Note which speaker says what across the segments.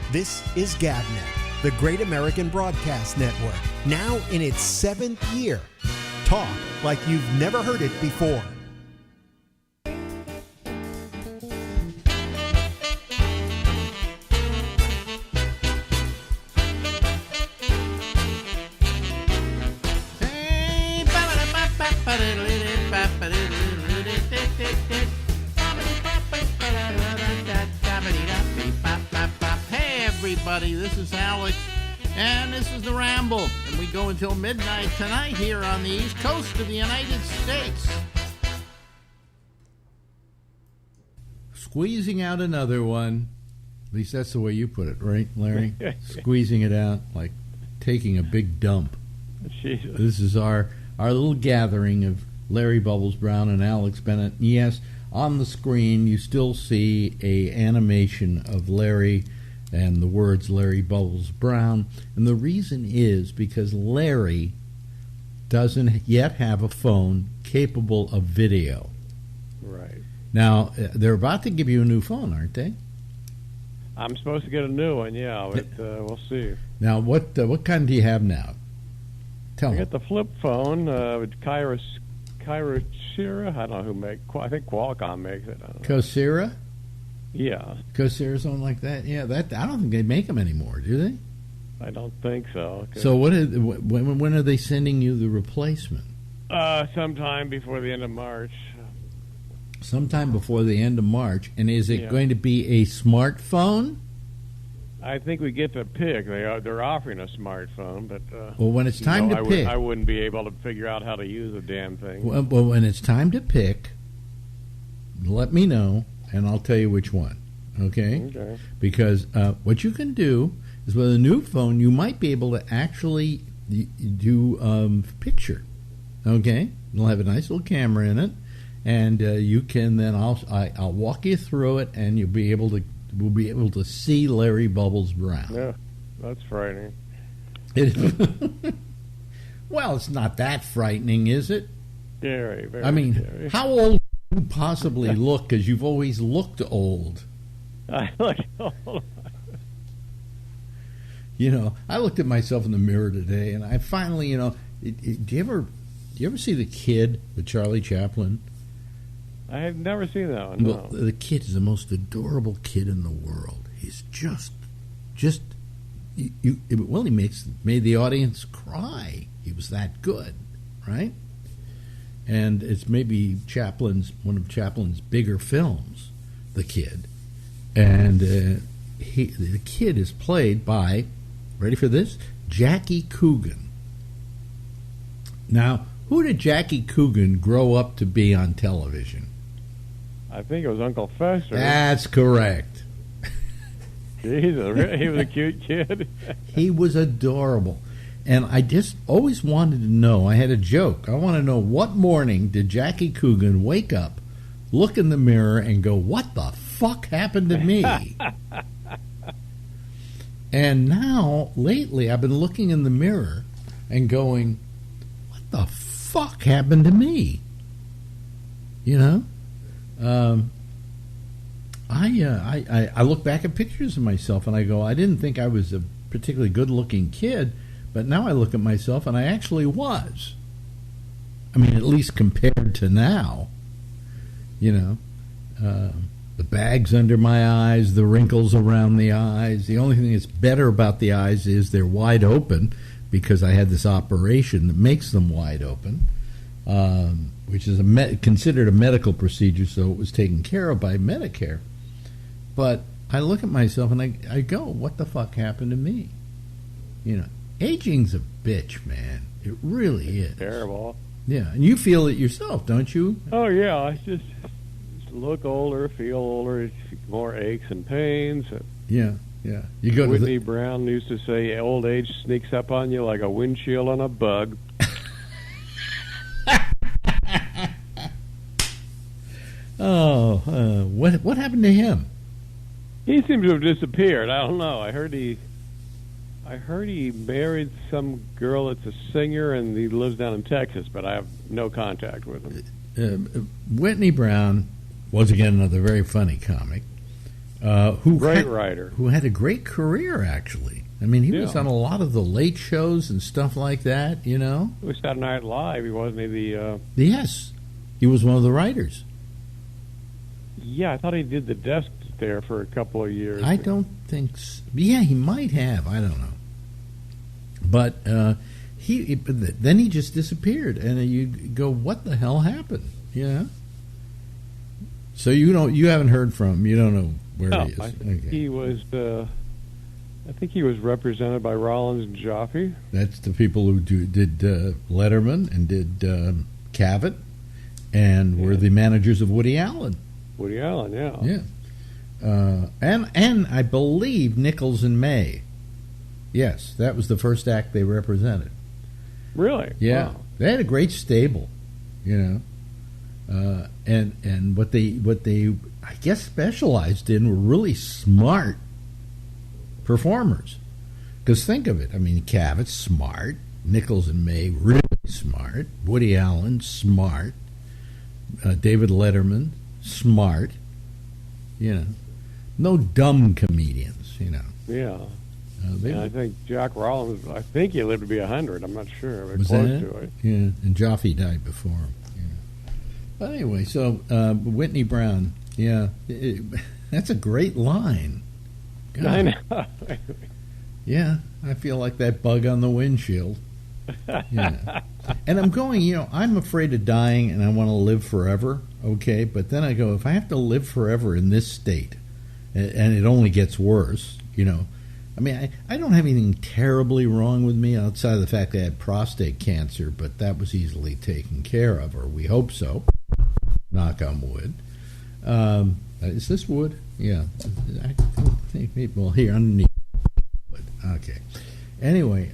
Speaker 1: This is GabNet, the Great American Broadcast Network, now in its 7th year. Talk like you've never heard it before.
Speaker 2: This is Alex, and this is the Ramble, and we go until midnight tonight here on the East Coast of the United States.
Speaker 3: Squeezing out another one. At least that's the way you put it, right, Larry? Squeezing it out like taking a big dump.
Speaker 4: Jesus.
Speaker 3: This is our little gathering of Larry Bubbles Brown and Alex Bennett. Yes, on the screen you still see a animation of Larry and the words Larry Bubbles Brown. And the reason is because Larry doesn't yet have a phone capable of video.
Speaker 4: Right.
Speaker 3: Now, they're about to give you a new phone, aren't they?
Speaker 4: I'm supposed to get a new one, yeah, but we'll see.
Speaker 3: Now, what kind do you have now? Tell me.
Speaker 4: I got the flip phone with Kyocera. I don't know who makes. I think Qualcomm makes it. I don't know.
Speaker 3: Kyocera?
Speaker 4: Yeah.
Speaker 3: Kyocera, something like that. Yeah, that I don't think they make them anymore, do they?
Speaker 4: I don't think so.
Speaker 3: So when are they sending you the replacement?
Speaker 4: Sometime before the end of March.
Speaker 3: Sometime before the end of March. And is it going to be a smartphone?
Speaker 4: I think we get to pick. They're offering a smartphone, but
Speaker 3: well, when it's time to pick,
Speaker 4: I wouldn't be able to figure out how to use the damn thing.
Speaker 3: Well, when it's time to pick, let me know, and I'll tell you which one. Okay? Because what you can do is with a new phone, you might be able to actually do picture. Okay? It'll have a nice little camera in it, and you can then I'll walk you through it, and we'll be able to see Larry Bubbles Brown.
Speaker 4: Yeah, that's frightening.
Speaker 3: Well, it's not that frightening, is it?
Speaker 4: Very, very.
Speaker 3: I mean,
Speaker 4: scary.
Speaker 3: How old do you possibly look? Because you've always looked old.
Speaker 4: I look old.
Speaker 3: You know, I looked at myself in the mirror today, and I finally, do you ever see The Kid with Charlie Chaplin?
Speaker 4: I have never seen that one.
Speaker 3: Well,
Speaker 4: no.
Speaker 3: The kid is the most adorable kid in the world. He's just, he made the audience cry. He was that good, right? And it's maybe one of Chaplin's bigger films, The Kid. And the kid is played by, ready for this? Jackie Coogan. Now, who did Jackie Coogan grow up to be on television?
Speaker 4: I think it was Uncle Fester.
Speaker 3: That's correct.
Speaker 4: Jesus, he was a cute kid.
Speaker 3: He was adorable. And I just always wanted to know, I had a joke. I want to know, what morning did Jackie Coogan wake up, look in the mirror, and go, what the fuck happened to me? And now, lately, I've been looking in the mirror and going, what the fuck happened to me? You know? I look back at pictures of myself and I go, I didn't think I was a particularly good-looking kid, but now I look at myself and I actually was. I mean, at least compared to now. You know, the bags under my eyes, the wrinkles around the eyes. The only thing that's better about the eyes is they're wide open because I had this operation that makes them wide open. Which is considered a medical procedure, so it was taken care of by Medicare. But I look at myself and I go, what the fuck happened to me? You know, aging's a bitch, man. It really is.
Speaker 4: Terrible.
Speaker 3: Yeah, and you feel it yourself, don't you?
Speaker 4: Oh, yeah. I just look older, feel older, more aches and pains.
Speaker 3: Yeah. You go
Speaker 4: Whitney Brown used to say, old age sneaks up on you like a windshield on a bug.
Speaker 3: What happened to him?
Speaker 4: He seems to have disappeared. I don't know. I heard he married some girl that's a singer, and he lives down in Texas, but I have no contact with him.
Speaker 3: Whitney Brown was, again, another very funny comic.
Speaker 4: Great writer.
Speaker 3: Who had a great career, actually. I mean, he was on a lot of the late shows and stuff like that, you know.
Speaker 4: It was Saturday Night Live. He wasn't the...
Speaker 3: Yes. He was one of the writers.
Speaker 4: Yeah, I thought he did the desk there for a couple of years.
Speaker 3: I don't think so. Yeah, he might have. I don't know. But then he just disappeared, and you go, what the hell happened? Yeah. So you haven't heard from him. You don't know where he is.
Speaker 4: He was. I think he was represented by Rollins and Jaffe.
Speaker 3: That's the people who did Letterman and did Cavett, and were the managers of Woody Allen.
Speaker 4: Woody Allen, yeah.
Speaker 3: Yeah. And I believe Nichols and May. Yes, that was the first act they represented.
Speaker 4: Really?
Speaker 3: Yeah.
Speaker 4: Wow.
Speaker 3: They had a great stable, you know. And what they I guess specialized in were really smart performers. Because think of it. I mean, Cavett's smart. Nichols and May, really smart. Woody Allen, smart. David Letterman, smart. You know, no dumb comedians, you know.
Speaker 4: Yeah. I think Jack Rollins, I think he lived to be 100. I'm not sure. But
Speaker 3: was
Speaker 4: close
Speaker 3: that
Speaker 4: to it.
Speaker 3: Yeah, and Jaffe died before him. Yeah. But anyway, so Whitney Brown, that's a great line. God.
Speaker 4: I know.
Speaker 3: Yeah, I feel like that bug on the windshield. Yeah. And I'm going, I'm afraid of dying and I want to live forever, okay? But then I go, if I have to live forever in this state, and it only gets worse, I mean, I don't have anything terribly wrong with me outside of the fact that I had prostate cancer, but that was easily taken care of, or we hope so. Knock on wood. Is this wood? Yeah. I think maybe, well, here, underneath wood. Okay. Anyway,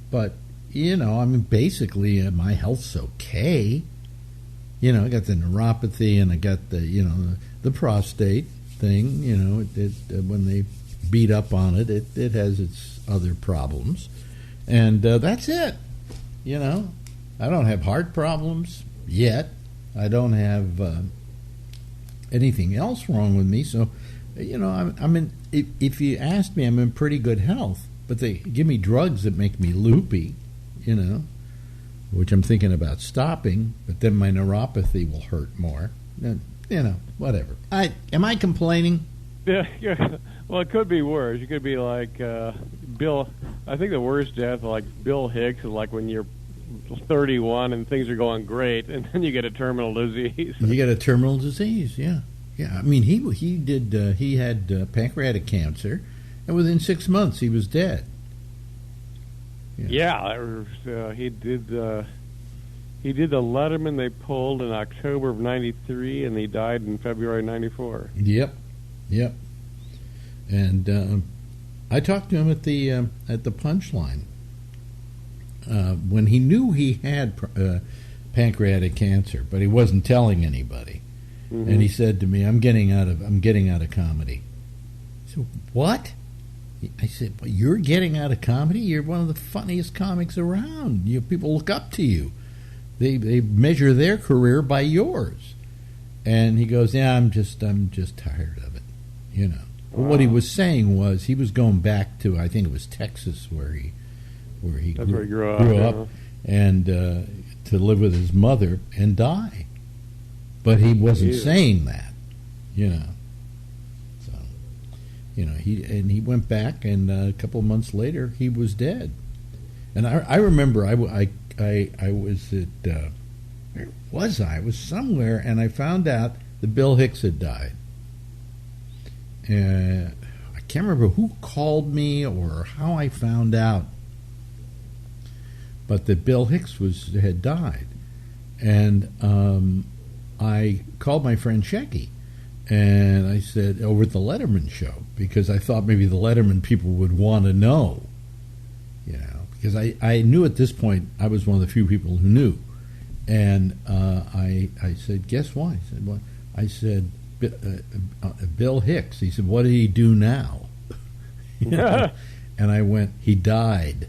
Speaker 3: but, I mean, basically, my health's okay. I got the neuropathy and I got the prostate thing, when they beat up on it, it has its other problems. And that's it. I don't have heart problems yet. I don't have anything else wrong with me. So, I'm in, if you ask me, I'm in pretty good health. But they give me drugs that make me loopy, which I'm thinking about stopping. But then my neuropathy will hurt more. Whatever. Am I complaining?
Speaker 4: Yeah. Well, it could be worse. You could be like Bill. I think the worst death, like Bill Hicks, is like when you're 31 and things are going great, and then you get a terminal disease.
Speaker 3: You get a terminal disease, yeah. I mean, he had pancreatic cancer, and within 6 months he was dead.
Speaker 4: Yeah, he did the Letterman they pulled in October of '93, and he died in February '94.
Speaker 3: Yep. And I talked to him at the Punchline when he knew he had pancreatic cancer, but he wasn't telling anybody. Mm-hmm. And he said to me, "I'm getting out of comedy." So what? I said, "Well, you're getting out of comedy? You're one of the funniest comics around. People look up to you. They measure their career by yours." And he goes, "Yeah, I'm just tired of it, Wow. What he was saying was he was going back to, I think it was Texas, where he grew up, and to live with his mother and die. But he wasn't saying that, So, he went back, and a couple of months later he was dead. And I remember I was at where was I? I was somewhere, and I found out that Bill Hicks had died. I can't remember who called me or how I found out, but that Bill Hicks had died, and I called my friend Shecky, and I said, over at the Letterman show, because I thought maybe the Letterman people would want to know, because I knew at this point I was one of the few people who knew, and I said, guess what? I said, Bill Hicks. He said, what did he do now? And I went, he died.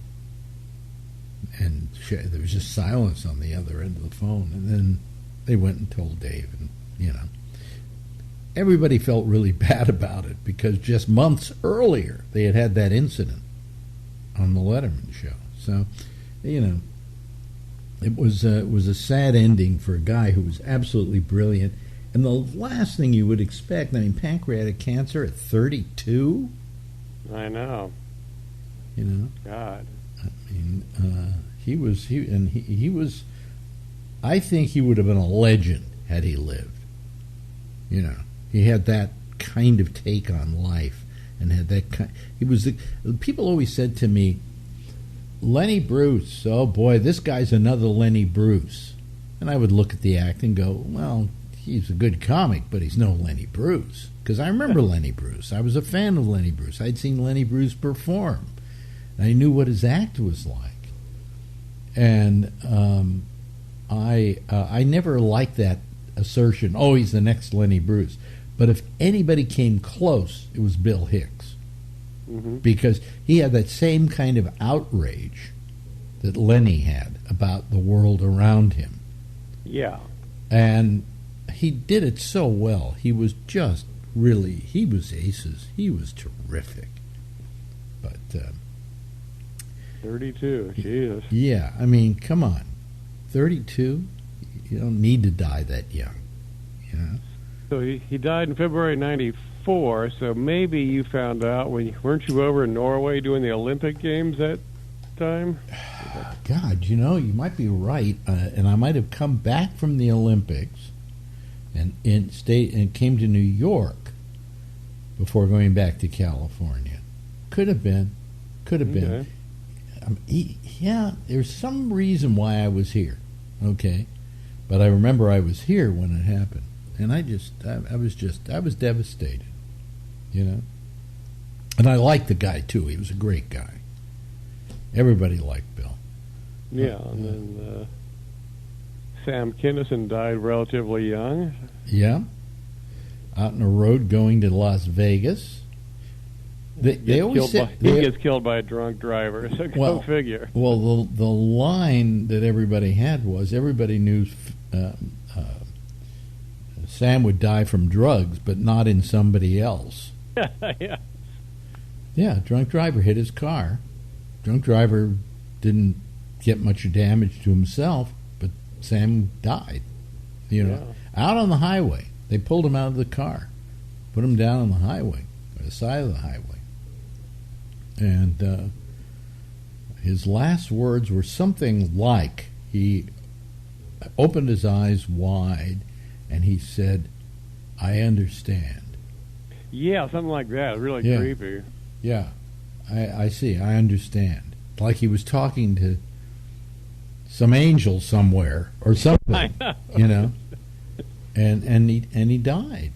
Speaker 3: And there was just silence on the other end of the phone. And then they went and told Dave. And, everybody felt really bad about it because just months earlier they had that incident on the Letterman show. So, it was a sad ending for a guy who was absolutely brilliant. And the last thing you would expect, pancreatic cancer at 32?
Speaker 4: I know. God.
Speaker 3: He was. I think he would have been a legend had he lived. He had that kind of take on life, and had that kind. People always said to me, Lenny Bruce. Oh boy, this guy's another Lenny Bruce. And I would look at the act and go, well, he's a good comic, but he's no Lenny Bruce. Because I remember Lenny Bruce. I was a fan of Lenny Bruce. I'd seen Lenny Bruce perform. I knew what his act was like. And I never liked that assertion, oh, he's the next Lenny Bruce. But if anybody came close, it was Bill Hicks. Mm-hmm. Because he had that same kind of outrage that Lenny had about the world around him.
Speaker 4: Yeah.
Speaker 3: And he did it so well. He was just really, he was aces. He was terrific. But
Speaker 4: 32, Jesus.
Speaker 3: Yeah, come on. 32? You don't need to die that young,
Speaker 4: So he died in February '94, so maybe you found out weren't you over in Norway doing the Olympic Games that time?
Speaker 3: God, you might be right, and I might have come back from the Olympics and came to New York before going back to California. Could have been.
Speaker 4: Okay.
Speaker 3: There's some reason why I was here, okay? But I remember I was here when it happened, and I was devastated, And I liked the guy too. He was a great guy. Everybody liked Bill.
Speaker 4: Yeah, and then Sam Kinison died relatively young.
Speaker 3: Yeah, out on the road going to Las Vegas. They always say
Speaker 4: he gets killed by a drunk driver. So go figure.
Speaker 3: Well, the line that everybody had was everybody knew Sam would die from drugs, but not in somebody else.
Speaker 4: Yeah.
Speaker 3: Yeah, drunk driver hit his car. Drunk driver didn't get much damage to himself, but Sam died. Out on the highway. They pulled him out of the car, put him down on the highway, or the side of the highway. And his last words were something like, he opened his eyes wide and he said, I understand.
Speaker 4: Yeah, something like that. Really creepy.
Speaker 3: Yeah, I see. I understand. Like he was talking to some angel somewhere or something, And he died.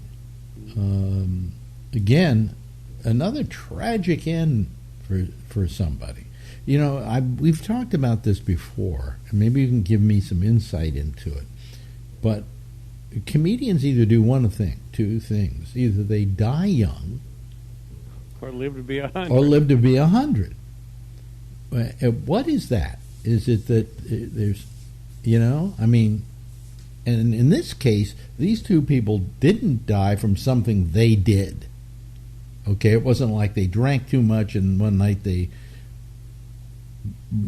Speaker 3: Again, another tragic end for somebody. We've talked about this before, and maybe you can give me some insight into it. But comedians either do two things. Either they die young,
Speaker 4: or live to be 100.
Speaker 3: Or live to be 100. What is that? Is it that there's, and in this case, these two people didn't die from something they did. Okay, it wasn't like they drank too much and one night they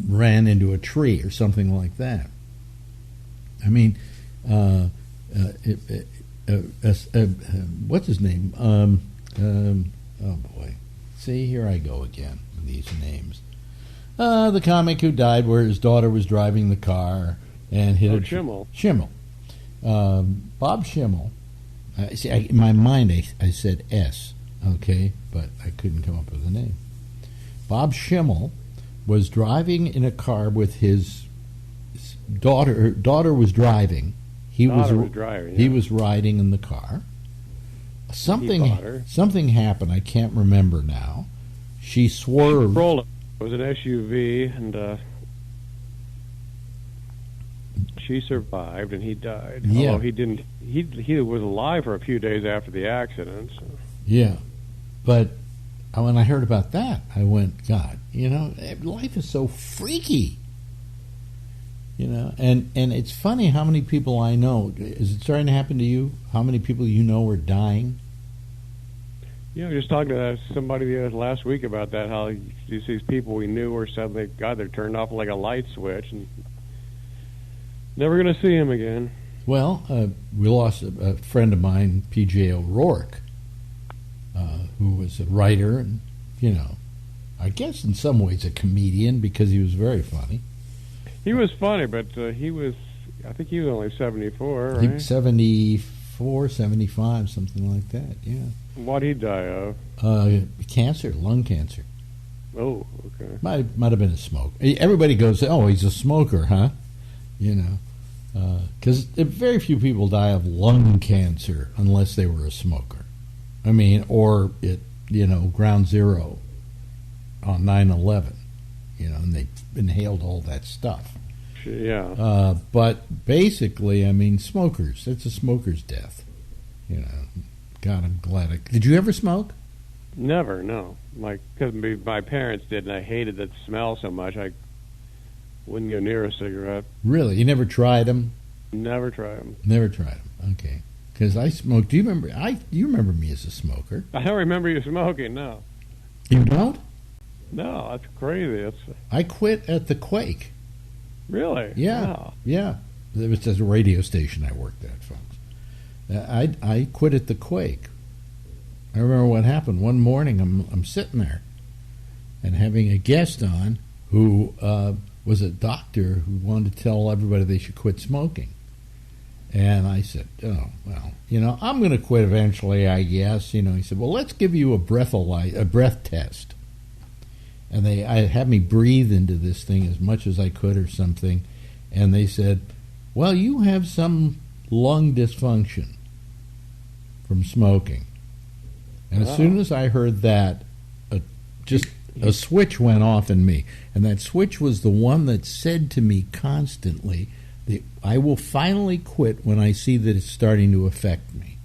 Speaker 3: ran into a tree or something like that. What's his name? Oh boy. See, here I go again with these names. The comic who died where his daughter was driving the car and hit a
Speaker 4: Schimmel.
Speaker 3: Schimmel. Bob Schimmel. In my mind, I said S, okay, but I couldn't come up with a name. Bob Schimmel was driving in a car with his daughter. Her daughter was driving. He was driving. He was riding in the car. Something happened. I can't remember now. She swerved.
Speaker 4: It was an SUV, and she survived, and he died.
Speaker 3: Yeah.
Speaker 4: Although he didn't. He was alive for a few days after the accident. So.
Speaker 3: Yeah, but when I heard about that, I went, God, life is so freaky. And it's funny how many people I know. Is it starting to happen to you? How many people you know are dying?
Speaker 4: Yeah, we were just talking to somebody last week about that, how these people we knew were suddenly, God, they're turned off like a light switch, and never going to see him again.
Speaker 3: Well, we lost a friend of mine, P.J. O'Rourke, who was a writer and, I guess in some ways a comedian because he was very funny.
Speaker 4: He was funny, but I think he was only 74, right?
Speaker 3: He was 74, 75, something like that, yeah.
Speaker 4: What'd he die of?
Speaker 3: Cancer, lung cancer.
Speaker 4: Oh, okay.
Speaker 3: Might have been a smoke. Everybody goes, oh, he's a smoker, huh? Because very few people die of lung cancer unless they were a smoker. I mean, or ground zero on 9/11, and they inhaled all that stuff.
Speaker 4: Yeah.
Speaker 3: But basically, I mean, smokers. It's a smoker's death. God, I'm glad. Did you ever smoke?
Speaker 4: Never, no. Because my parents did, and I hated the smell so much, I wouldn't go near a cigarette.
Speaker 3: Really? You never tried them?
Speaker 4: Never tried them.
Speaker 3: Never tried them. Okay. Because I smoked. Do you remember? You remember me as a smoker?
Speaker 4: I don't remember you smoking. No.
Speaker 3: You don't?
Speaker 4: No, that's crazy.
Speaker 3: I quit at the Quake.
Speaker 4: Really?
Speaker 3: Yeah.
Speaker 4: Wow.
Speaker 3: Yeah. It was just a radio station I worked at, folks. I quit at the Quake. I remember what happened. One morning, I'm sitting there and having a guest on who was a doctor who wanted to tell everybody they should quit smoking. And I said, oh, well, I'm going to quit eventually, I guess. He said, well, let's give you a breath test. And I had me breathe into this thing as much as I could or something. And they said, well, you have some lung dysfunction from smoking. And as soon as I heard that, just a switch went off in me. And that switch was the one that said to me constantly, I will finally quit when I see that it's starting to affect me.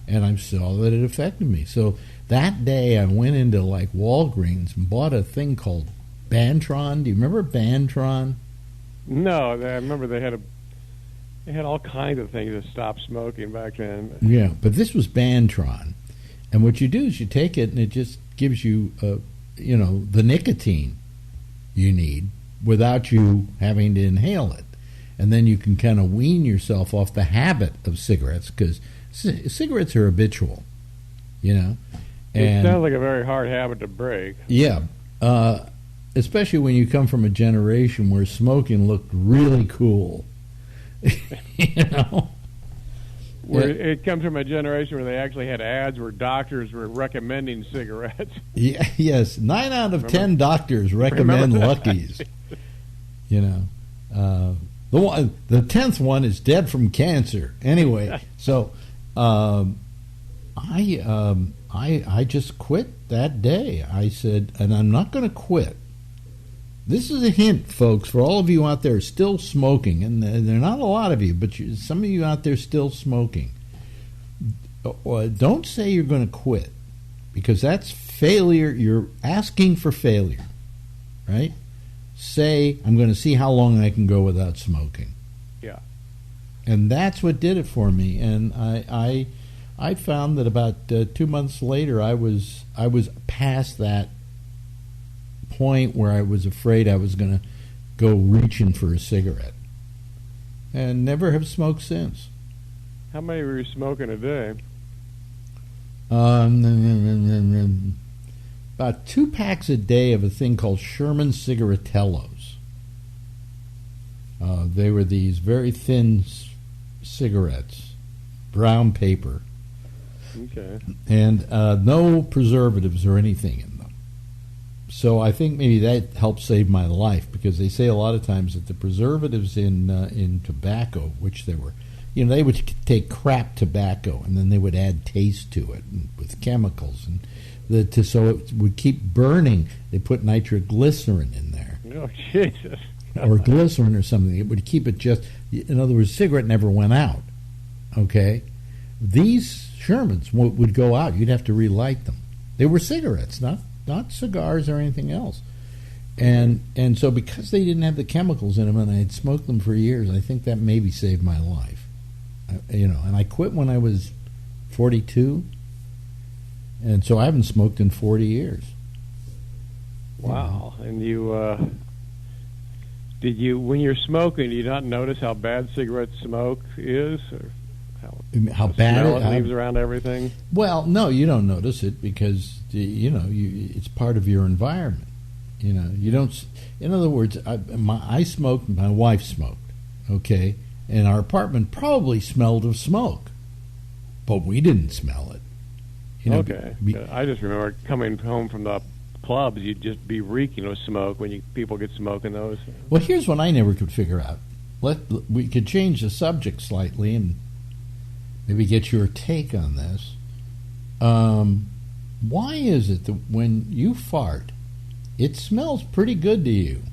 Speaker 3: And I saw that it affected me. So that day I went into Walgreens and bought a thing called Bantron. Do you remember Bantron?
Speaker 4: No, I remember they had all kinds of things to stop smoking back then.
Speaker 3: Yeah, but this was Bantron. And what you do is you take it and it just gives you, the nicotine you need without you having to inhale it. And then you can kind of wean yourself off the habit of cigarettes because cigarettes are habitual, And
Speaker 4: it sounds like a very hard habit to break.
Speaker 3: Yeah, especially when you come from a generation where smoking looked really cool.
Speaker 4: Where it comes from a generation where they actually had ads where doctors were recommending cigarettes.
Speaker 3: Yeah, yes, 9 out of 10 doctors recommend Luckies. The 10th one is dead from cancer. Anyway, so I just quit that day. I said, and I'm not going to quit. This is a hint, folks, for all of you out there still smoking, and there are not a lot of you, but some of you out there still smoking. Don't say you're going to quit, because that's failure. You're asking for failure, right? Say, I'm going to see how long I can go without smoking.
Speaker 4: Yeah.
Speaker 3: And that's what did it for me. And I found that about 2 months later, I was past that point where I was afraid I was going to go reaching for a cigarette, and never have smoked since.
Speaker 4: How many were you smoking a day?
Speaker 3: About 2 packs a day of a thing called Sherman Cigaratellos. They were these very thin cigarettes, brown paper,
Speaker 4: okay,
Speaker 3: and no preservatives or anything in them. So I think maybe that helped save my life, because they say a lot of times that the preservatives in tobacco, which they were, they would take crap tobacco and then they would add taste to it with chemicals, and so it would keep burning. They put nitroglycerin in there.
Speaker 4: Oh, Jesus.
Speaker 3: Or glycerin or something. It would keep it just, in other words, cigarette never went out. Okay? These Shermans would go out. You'd have to relight them. They were cigarettes, not cigars or anything else. And so because they didn't have the chemicals in them and I had smoked them for years, I think that maybe saved my life. And I quit when I was 42. And so I haven't smoked in 40 years.
Speaker 4: Wow. And did you, when you're smoking, do you not notice how bad cigarette smoke is? Or
Speaker 3: how bad
Speaker 4: it leaves around everything?
Speaker 3: Well, no, you don't notice it because, it's part of your environment. You don't, in other words, I smoked, my wife smoked, okay? And our apartment probably smelled of smoke, but we didn't smell it.
Speaker 4: Okay. I just remember coming home from the clubs, you'd just be reeking of smoke when people get smoking those.
Speaker 3: Well, here's what I never could figure out. We could change the subject slightly and maybe get your take on this. Why is it that when you fart, it smells pretty good to you,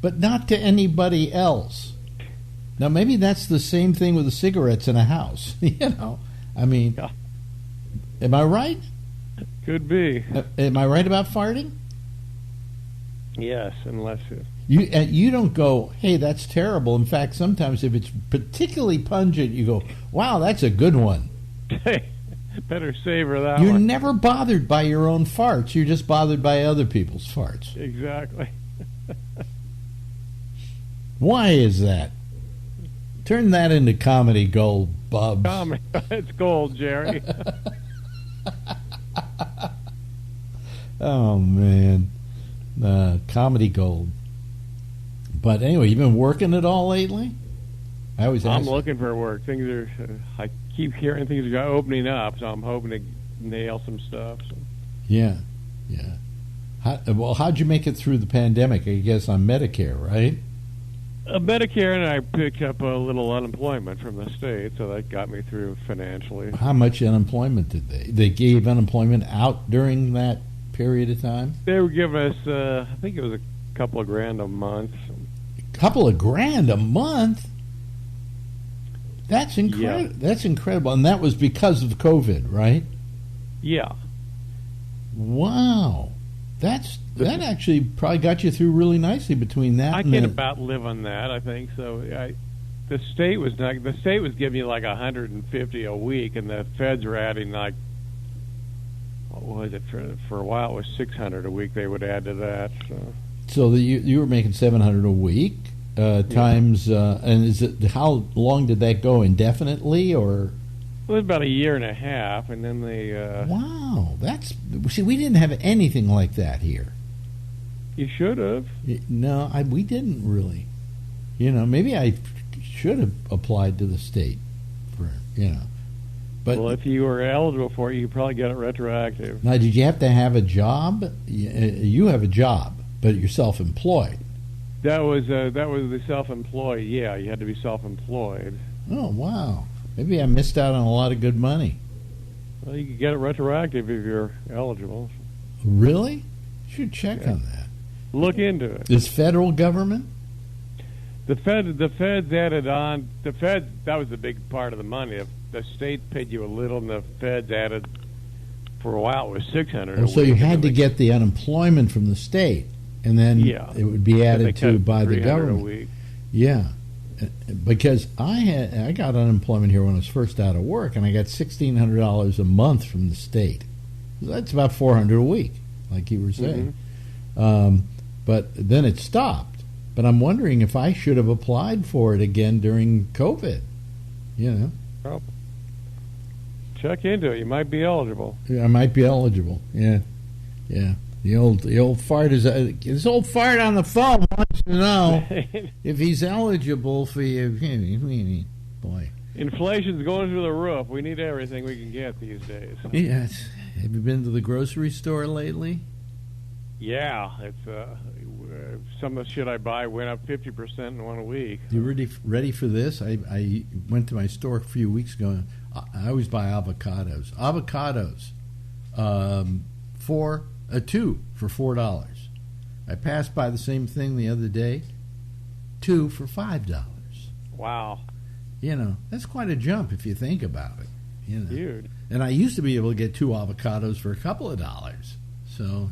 Speaker 3: but not to anybody else? Now, maybe that's the same thing with the cigarettes in a house. I mean, am I right?
Speaker 4: Could be.
Speaker 3: Am I right about farting?
Speaker 4: Yes, unless
Speaker 3: you don't go, hey, that's terrible. In fact, sometimes if it's particularly pungent, you go, wow, that's a good one.
Speaker 4: Better savor that
Speaker 3: You're
Speaker 4: one.
Speaker 3: never bothered by your own farts. You're just bothered by other people's farts.
Speaker 4: Exactly.
Speaker 3: Why is that? Turn that into comedy gold, Bubs.
Speaker 4: It's gold, Jerry.
Speaker 3: Oh, man. Comedy gold. But anyway, you've been working at all lately? I'm
Speaker 4: looking for work. Things are. I keep hearing things are opening up, so I'm hoping to nail some stuff. So.
Speaker 3: Yeah. How'd you make it through the pandemic? I guess on Medicare, right?
Speaker 4: Medicare, and I picked up a little unemployment from the state, so that got me through financially.
Speaker 3: How much unemployment did they? They gave unemployment out during that period of time?
Speaker 4: They were giving us, I think it was a couple of grand a month.
Speaker 3: Couple of grand a month? That's incredible.
Speaker 4: Yeah.
Speaker 3: That's incredible. And that was because of COVID, right?
Speaker 4: Yeah.
Speaker 3: Wow. That actually probably got you through really nicely between that.
Speaker 4: I can about live on that, I think. So the state was giving you like $150 a week, and the feds were adding like, what was it, for a while it was $600 a week they would add to that.
Speaker 3: So you were making $700 a week times, and how long did that go? Indefinitely, or?
Speaker 4: It was about a year and a half, and then they.
Speaker 3: Wow, we didn't have anything like that here.
Speaker 4: You should have.
Speaker 3: No, we didn't really. Maybe I should have applied to the state for. But
Speaker 4: well, if you were eligible for it, you could probably get it retroactive.
Speaker 3: Now, did you have to have a job? You have a job, but you're self-employed.
Speaker 4: That was the self-employed. Yeah, you had to be self-employed.
Speaker 3: Oh, wow. Maybe I missed out on a lot of good money.
Speaker 4: Well, you could get it retroactive if you're eligible.
Speaker 3: Really? You should check on that.
Speaker 4: Look into it.
Speaker 3: This federal government?
Speaker 4: The feds added on. The feds, that was the big part of the money. The state paid you a little, and the feds added. For a while, it was $600.
Speaker 3: So you had to get the unemployment from the state, and then it would be added to by the government.
Speaker 4: A week.
Speaker 3: Yeah, because I got unemployment here when I was first out of work, and I got $1,600 a month from the state. That's about $400 a week, like you were saying.
Speaker 4: Mm-hmm.
Speaker 3: But then it stopped. But I'm wondering if I should have applied for it again during COVID.
Speaker 4: Well, check into it. You might be eligible.
Speaker 3: Yeah, I might be eligible. Yeah. The old fart is this old fart on the phone wants to know if he's eligible for you. Boy,
Speaker 4: inflation's going through the roof. We need everything we can get these days.
Speaker 3: Yes. Have you been to the grocery store lately?
Speaker 4: Yeah, it's some of the shit I buy went up 50% in 1 week.
Speaker 3: You ready for this? I went to my store a few weeks ago. I always buy avocados. For a 2 for $4. I passed by the same thing the other day. 2 for $5.
Speaker 4: Wow.
Speaker 3: That's quite a jump if you think about it.
Speaker 4: Dude.
Speaker 3: And I used to be able to get 2 avocados for a couple of dollars. So,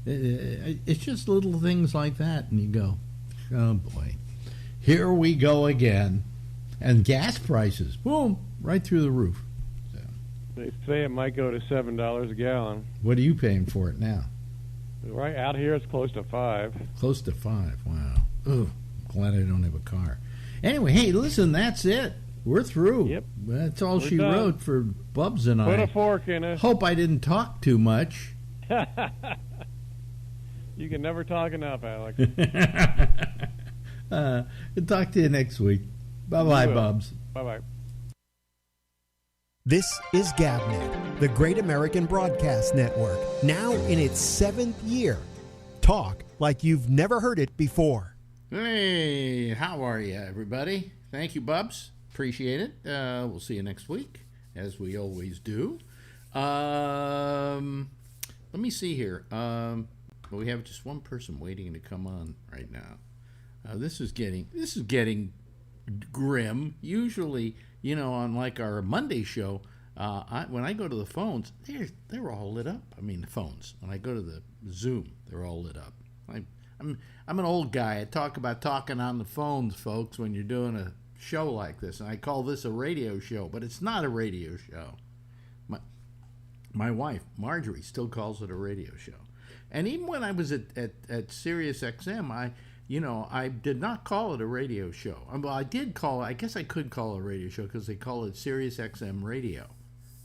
Speaker 3: it's just little things like that, and you go, oh boy, here we go again. And gas prices, boom, right through the roof. So.
Speaker 4: They say it might go to $7 a gallon.
Speaker 3: What are you paying for it now?
Speaker 4: Right out here, it's close to $5.
Speaker 3: Close to $5. Wow. Ugh. Glad I don't have a car. Anyway, hey, listen, that's it. We're through.
Speaker 4: Yep.
Speaker 3: That's all
Speaker 4: We're
Speaker 3: she
Speaker 4: done.
Speaker 3: wrote for Bubs and
Speaker 4: Put
Speaker 3: I.
Speaker 4: a fork in it.
Speaker 3: Hope I didn't talk too much.
Speaker 4: You can never talk enough, Alex.
Speaker 3: Talk to you next week. Bye-bye,
Speaker 4: We will.
Speaker 3: Bubs.
Speaker 4: Bye-bye.
Speaker 1: This is GabNet, the Great American Broadcast Network, now in its 7th year. Talk like you've never heard it before.
Speaker 2: Hey, how are you, everybody? Thank you, Bubs. Appreciate it. We'll see you next week, as we always do. Let me see here. We have just one person waiting to come on right now. This is getting grim. Usually, on like our Monday show, when I go to the phones, they're all lit up. I mean, the phones. When I go to the Zoom, they're all lit up. I'm an old guy. I talk about talking on the phones, folks, when you're doing a show like this, and I call this a radio show, but it's not a radio show. My wife, Marjorie, still calls it a radio show. And even when I was at Sirius XM, I did not call it a radio show. Well, I did call it, I guess I could call it a radio show because they call it Sirius XM Radio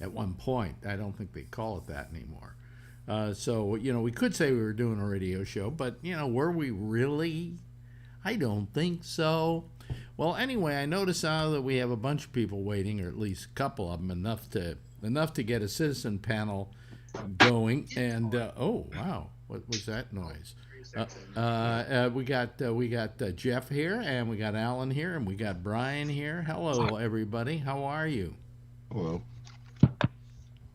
Speaker 2: at one point. I don't think they call it that anymore. So, we could say we were doing a radio show, but, were we really? I don't think so. Well, anyway, I notice now that we have a bunch of people waiting, or at least a couple of them, enough to get a citizen panel going. And, oh, wow, what was that noise? We got Jeff here, and we got Alan here, and we got Brian here. Hello, everybody. How are you?
Speaker 5: Hello.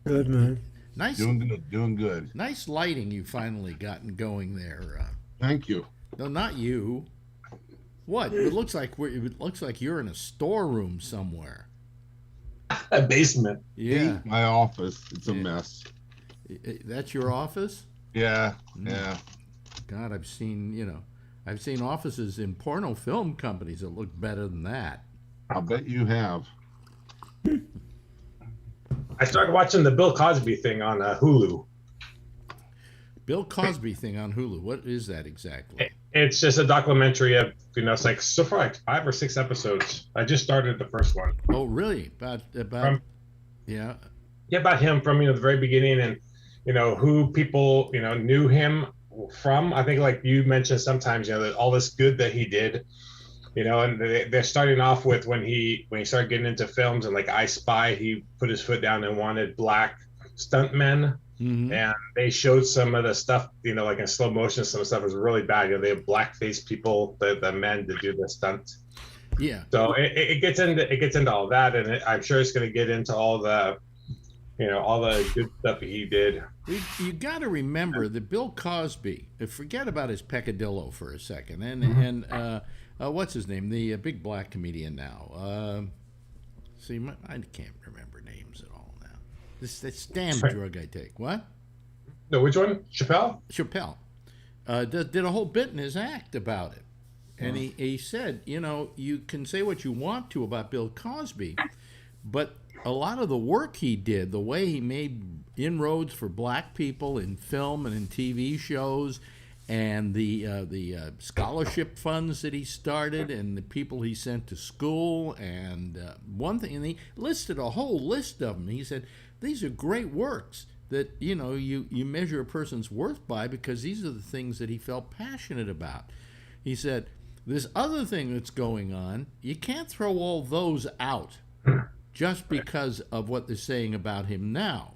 Speaker 6: Good, man.
Speaker 2: Nice.
Speaker 5: Doing good.
Speaker 2: Nice lighting you finally gotten going there.
Speaker 5: Thank you.
Speaker 2: No, not you. What? It looks like you're in a storeroom somewhere.
Speaker 6: A basement.
Speaker 2: Yeah.
Speaker 5: My office. It's a mess.
Speaker 2: That's your office?
Speaker 5: Yeah. Yeah.
Speaker 2: God, I've seen offices in porno film companies that look better than that.
Speaker 5: I'll bet you have.
Speaker 6: I started watching the Bill Cosby thing on Hulu.
Speaker 2: Bill Cosby thing on Hulu. What is that exactly?
Speaker 6: It's just a documentary of, it's like so far like 5 or 6 episodes. I just started the first one.
Speaker 2: Oh, really? About yeah.
Speaker 6: Yeah, about him from the very beginning, and who people knew him from. I think like you mentioned sometimes that all this good that he did. And they're starting off with when he started getting into films and like I Spy, he put his foot down and wanted black stuntmen. Mm-hmm. And they showed some of the stuff, like in slow motion, some stuff was really bad. They have blackface people, the men to do the stunt.
Speaker 2: Yeah.
Speaker 6: So it gets into all that, and I'm sure it's going to get into all the, all the good stuff he did.
Speaker 2: You got to remember that Bill Cosby. Forget about his peccadillo for a second, and what's his name? The big black comedian now. I can't remember names at all now. This damn drug I take. What?
Speaker 6: No, which one? Chappelle
Speaker 2: did a whole bit in his act about it, and he said, you can say what you want to about Bill Cosby, but a lot of the work he did, the way he made inroads for black people in film and in TV shows, and the scholarship funds that he started, and the people he sent to school, and one thing, and he listed a whole list of them. He said, these are great works that, you measure a person's worth by, because these are the things that he felt passionate about. He said, this other thing that's going on, you can't throw all those out just because of what they're saying about him now.